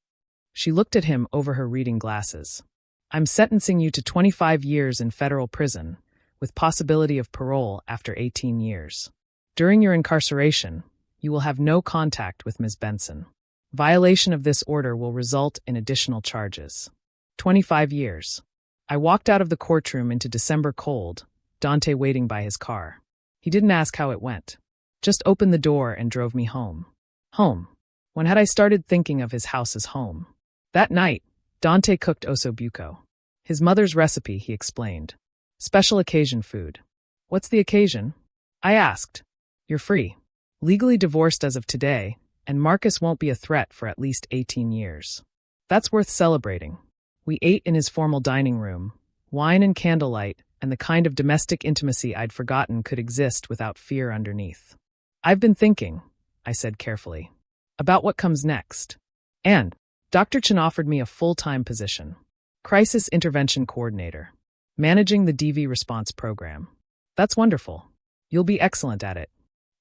She looked at him over her reading glasses. I'm sentencing you to 25 years in federal prison, with possibility of parole after 18 years. During your incarceration, you will have no contact with Ms. Benson. Violation of this order will result in additional charges. 25 years. I walked out of the courtroom into December cold, Dante waiting by his car. He didn't ask how it went. Just opened the door and drove me home. Home. When had I started thinking of his house as home? That night, Dante cooked ossobuco. His mother's recipe, he explained. Special occasion food. What's the occasion? I asked. You're free. Legally divorced as of today, and Marcus won't be a threat for at least 18 years. That's worth celebrating. We ate in his formal dining room, wine and candlelight, and the kind of domestic intimacy I'd forgotten could exist without fear underneath. I've been thinking, I said carefully, about what comes next. And Dr. Chen offered me a full-time position. Crisis Intervention Coordinator. Managing the DV response program. That's wonderful. You'll be excellent at it.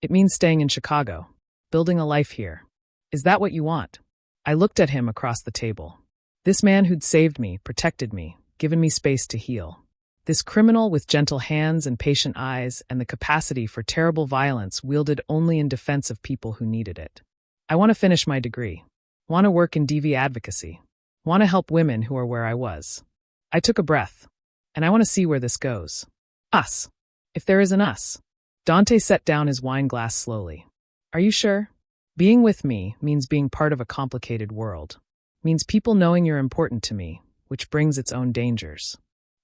It means staying in Chicago, building a life here. Is that what you want? I looked at him across the table. This man who'd saved me, protected me, given me space to heal. This criminal with gentle hands and patient eyes and the capacity for terrible violence wielded only in defense of people who needed it. I want to finish my degree. Want to work in DV advocacy. Want to help women who are where I was. I took a breath. And I want to see where this goes. Us. If there is an us. Dante set down his wine glass slowly. Are you sure? Being with me means being part of a complicated world. Means people knowing you're important to me, which brings its own dangers.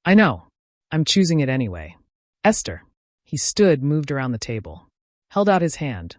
I know. I'm choosing it anyway. Esther. He stood, moved around the table. Held out his hand.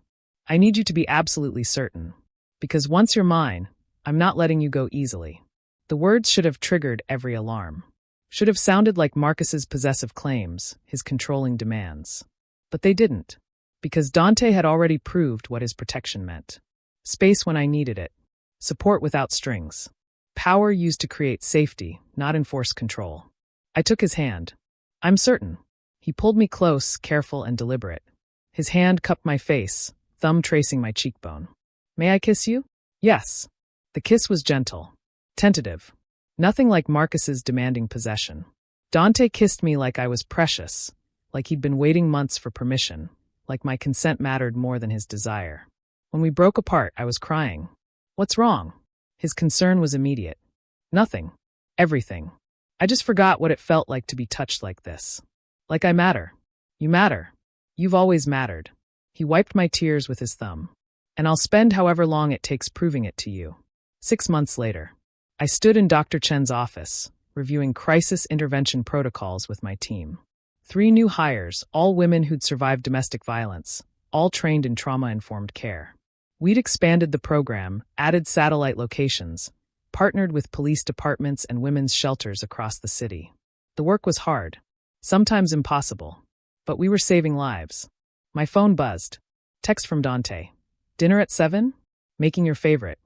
I need you to be absolutely certain. Because once you're mine, I'm not letting you go easily. The words should have triggered every alarm. Should have sounded like Marcus's possessive claims, his controlling demands. But they didn't. Because Dante had already proved what his protection meant. Space when I needed it. Support without strings. Power used to create safety, not enforce control. I took his hand. I'm certain. He pulled me close, careful and deliberate. His hand cupped my face, thumb tracing my cheekbone. May I kiss you? Yes. The kiss was gentle, tentative. Nothing like Marcus's demanding possession. Dante kissed me like I was precious, like he'd been waiting months for permission, like my consent mattered more than his desire. When we broke apart, I was crying. What's wrong? His concern was immediate. Nothing. Everything. I just forgot what it felt like to be touched like this. Like I matter. You matter. You've always mattered. He wiped my tears with his thumb. And I'll spend however long it takes proving it to you. 6 months later, I stood in Dr. Chen's office, reviewing crisis intervention protocols with my team. 3 new hires, all women who'd survived domestic violence, all trained in trauma-informed care. We'd expanded the program, added satellite locations, partnered with police departments and women's shelters across the city. The work was hard, sometimes impossible, but we were saving lives. My phone buzzed. Text from Dante. Dinner at 7? Making your favorite.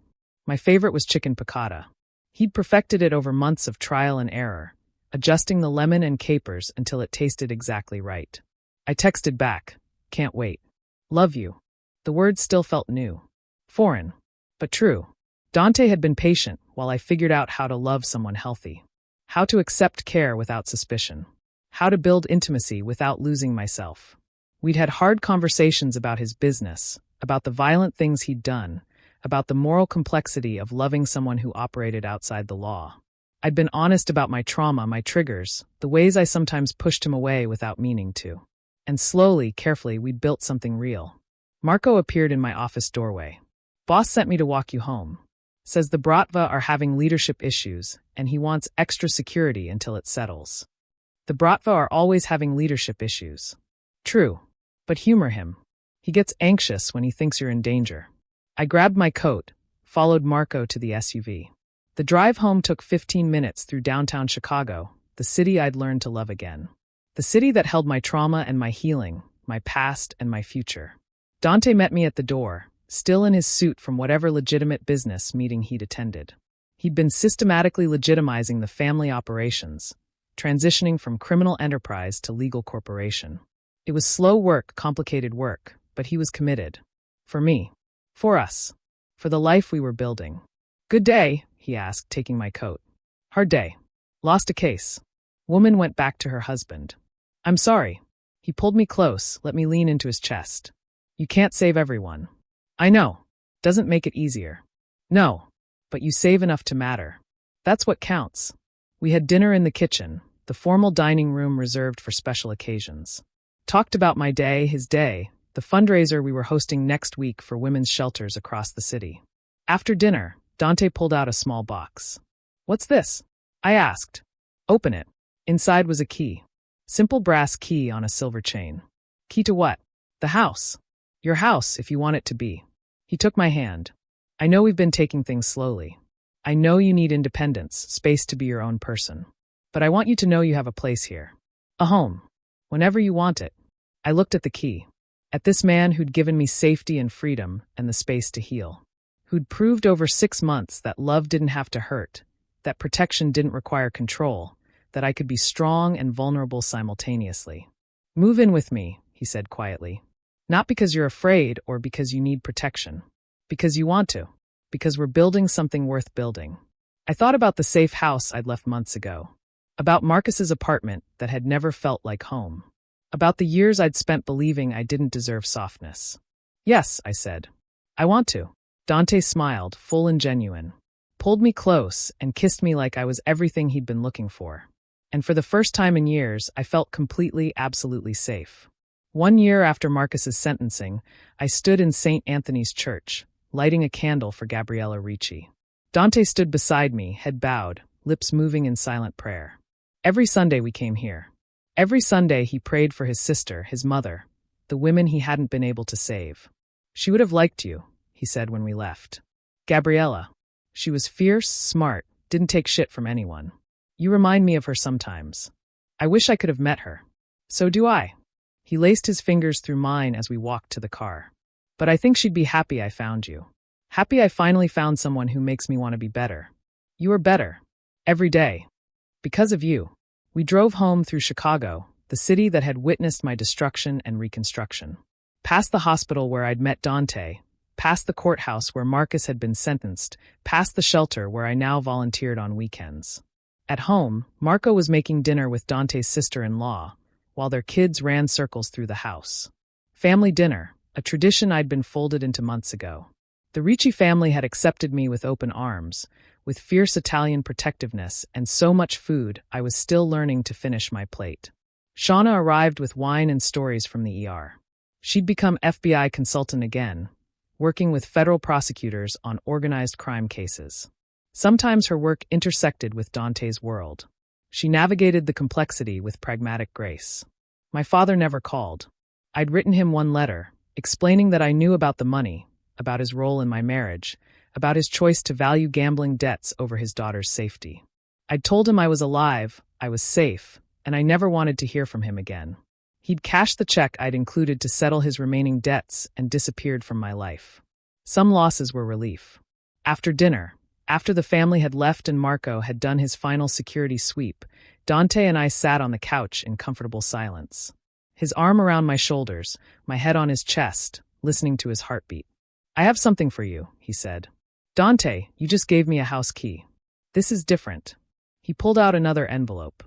My favorite was chicken piccata. He'd perfected it over months of trial and error, adjusting the lemon and capers until it tasted exactly right. I texted back, can't wait. Love you. The words still felt new. Foreign. But true. Dante had been patient while I figured out how to love someone healthy. How to accept care without suspicion. How to build intimacy without losing myself. We'd had hard conversations about his business, about the violent things he'd done, about the moral complexity of loving someone who operated outside the law. I'd been honest about my trauma, my triggers, the ways I sometimes pushed him away without meaning to. And slowly, carefully, we'd built something real. Marco appeared in my office doorway. Boss sent me to walk you home. Says the Bratva are having leadership issues, and he wants extra security until it settles. The Bratva are always having leadership issues. True. But humor him. He gets anxious when he thinks you're in danger. I grabbed my coat, followed Marco to the SUV. The drive home took 15 minutes through downtown Chicago, the city I'd learned to love again. The city that held my trauma and my healing, my past and my future. Dante met me at the door, still in his suit from whatever legitimate business meeting he'd attended. He'd been systematically legitimizing the family operations, transitioning from criminal enterprise to legal corporation. It was slow work, complicated work, but he was committed. For me. For us. For the life we were building. Good day, he asked, taking my coat. Hard day. Lost a case. Woman went back to her husband. I'm sorry. He pulled me close, let me lean into his chest. You can't save everyone. I know. Doesn't make it easier. No. But you save enough to matter. That's what counts. We had dinner in the kitchen, the formal dining room reserved for special occasions. Talked about my day, his day, the fundraiser we were hosting next week for women's shelters across the city. After dinner, Dante pulled out a small box. What's this? I asked. Open it. Inside was a key. Simple brass key on a silver chain. Key to what? The house. Your house, if you want it to be. He took my hand. I know we've been taking things slowly. I know you need independence, space to be your own person. But I want you to know you have a place here. A home. Whenever you want it. I looked at the key. At this man who'd given me safety and freedom and the space to heal. Who'd proved over 6 months that love didn't have to hurt, that protection didn't require control, that I could be strong and vulnerable simultaneously. Move in with me, he said quietly. Not because you're afraid or because you need protection. Because you want to. Because we're building something worth building. I thought about the safe house I'd left months ago. About Marcus's apartment that had never felt like home. About the years I'd spent believing I didn't deserve softness. Yes, I said. I want to. Dante smiled, full and genuine. Pulled me close and kissed me like I was everything he'd been looking for. And for the first time in years, I felt completely, absolutely safe. 1 year after Marcus's sentencing, I stood in St. Anthony's Church, lighting a candle for Gabriella Ricci. Dante stood beside me, head bowed, lips moving in silent prayer. Every Sunday we came here. Every Sunday he prayed for his sister, his mother, the women he hadn't been able to save. She would have liked you, he said when we left. Gabriella. She was fierce, smart, didn't take shit from anyone. You remind me of her sometimes. I wish I could have met her. So do I. He laced his fingers through mine as we walked to the car. But I think she'd be happy I found you. Happy I finally found someone who makes me want to be better. You are better. Every day. Because of you. We drove home through Chicago, the city that had witnessed my destruction and reconstruction. Past the hospital where I'd met Dante, past the courthouse where Marcus had been sentenced, past the shelter where I now volunteered on weekends. At home, Marco was making dinner with Dante's sister-in-law, while their kids ran circles through the house. Family dinner, a tradition I'd been folded into months ago. The Ricci family had accepted me with open arms, with fierce Italian protectiveness and so much food I was still learning to finish my plate. Shauna arrived with wine and stories from the ER. She'd become FBI consultant again, working with federal prosecutors on organized crime cases. Sometimes her work intersected with Dante's world. She navigated the complexity with pragmatic grace. My father never called. I'd written him one letter, explaining that I knew about the money, about his role in my marriage, about his choice to value gambling debts over his daughter's safety. I'd told him I was alive, I was safe, and I never wanted to hear from him again. He'd cashed the check I'd included to settle his remaining debts and disappeared from my life. Some losses were relief. After dinner, after the family had left and Marco had done his final security sweep, Dante and I sat on the couch in comfortable silence. His arm around my shoulders, my head on his chest, listening to his heartbeat. "I have something for you," he said. "Dante, you just gave me a house key. This is different." He pulled out another envelope.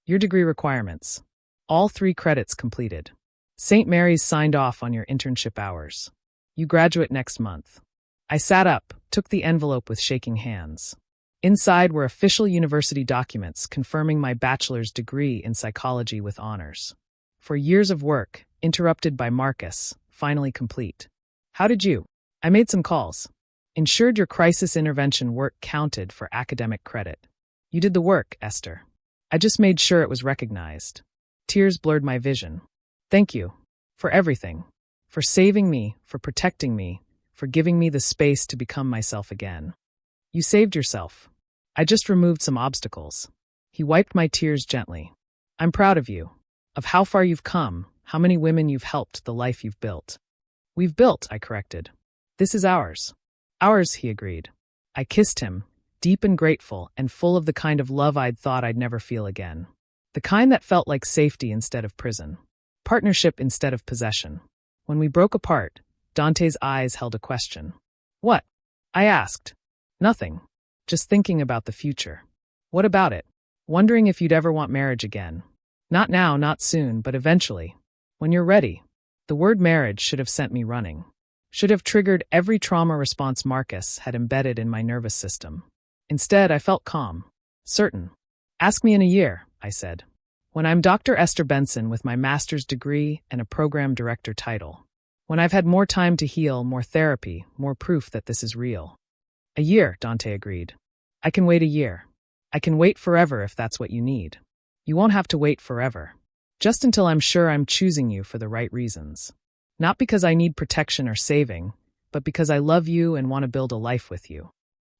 "Your degree requirements. All 3 credits completed. St. Mary's signed off on your internship hours. You graduate next month." I sat up, took the envelope with shaking hands. Inside were official university documents confirming my bachelor's degree in psychology with honors. For years of work, interrupted by Marcus, finally complete. "How did you?" "I made some calls. Ensured your crisis intervention work counted for academic credit. You did the work, Esther. I just made sure it was recognized." Tears blurred my vision. "Thank you. For everything. For saving me, for protecting me, for giving me the space to become myself again. You saved yourself. I just removed some obstacles." He wiped my tears gently. "I'm proud of you. Of how far you've come, how many women you've helped, the life you've built." "We've built," I corrected. "This is ours." "Ours," he agreed. I kissed him, deep and grateful and full of the kind of love I'd thought I'd never feel again. The kind that felt like safety instead of prison. Partnership instead of possession. When we broke apart, Dante's eyes held a question. "What?" I asked. "Nothing. Just thinking about the future." "What about it?" "Wondering if you'd ever want marriage again. Not now, not soon, but eventually. When you're ready." The word marriage should have sent me running. Should have triggered every trauma response Marcus had embedded in my nervous system. Instead, I felt calm. Certain. "Ask me in a year," I said. "When I'm Dr. Esther Benson with my master's degree and a program director title. When I've had more time to heal, more therapy, more proof that this is real." "A year," Dante agreed. "I can wait a year. I can wait forever if that's what you need. You won't have to wait forever. Just until I'm sure I'm choosing you for the right reasons. Not because I need protection or saving, but because I love you and want to build a life with you.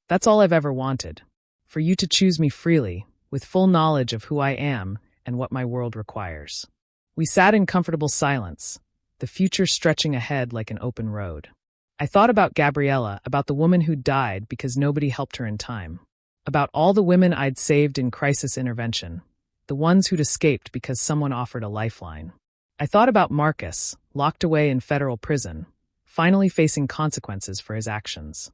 That's all I've ever wanted. For you to choose me freely, with full knowledge of who I am and what my world requires." We sat in comfortable silence, the future stretching ahead like an open road. I thought about Gabriella, about the woman who died because nobody helped her in time. About all the women I'd saved in crisis intervention, the ones who'd escaped because someone offered a lifeline. I thought about Marcus, locked away in federal prison, finally facing consequences for his actions.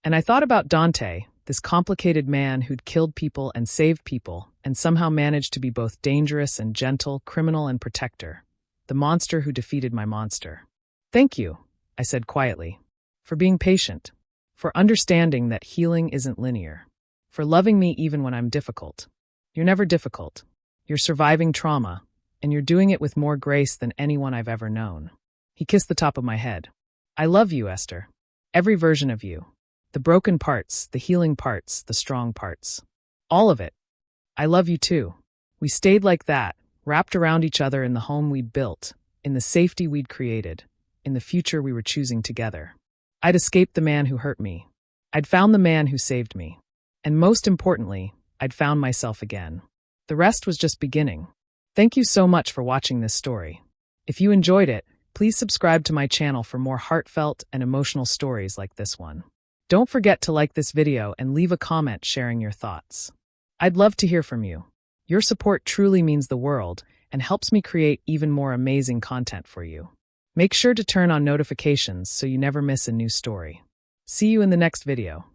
And I thought about Dante, this complicated man who'd killed people and saved people, and somehow managed to be both dangerous and gentle, criminal and protector, the monster who defeated my monster. "Thank you," I said quietly, "for being patient, for understanding that healing isn't linear, for loving me even when I'm difficult. You're never difficult. You're surviving trauma, and you're doing it with more grace than anyone I've ever known." He kissed the top of my head. "I love you, Esther. Every version of you. The broken parts, the healing parts, the strong parts. All of it. I love you too." We stayed like that, wrapped around each other in the home we'd built, in the safety we'd created, in the future we were choosing together. I'd escaped the man who hurt me. I'd found the man who saved me. And most importantly, I'd found myself again. The rest was just beginning. Thank you so much for watching this story. If you enjoyed it, please subscribe to my channel for more heartfelt and emotional stories like this one. Don't forget to like this video and leave a comment sharing your thoughts. I'd love to hear from you. Your support truly means the world and helps me create even more amazing content for you. Make sure to turn on notifications so you never miss a new story. See you in the next video.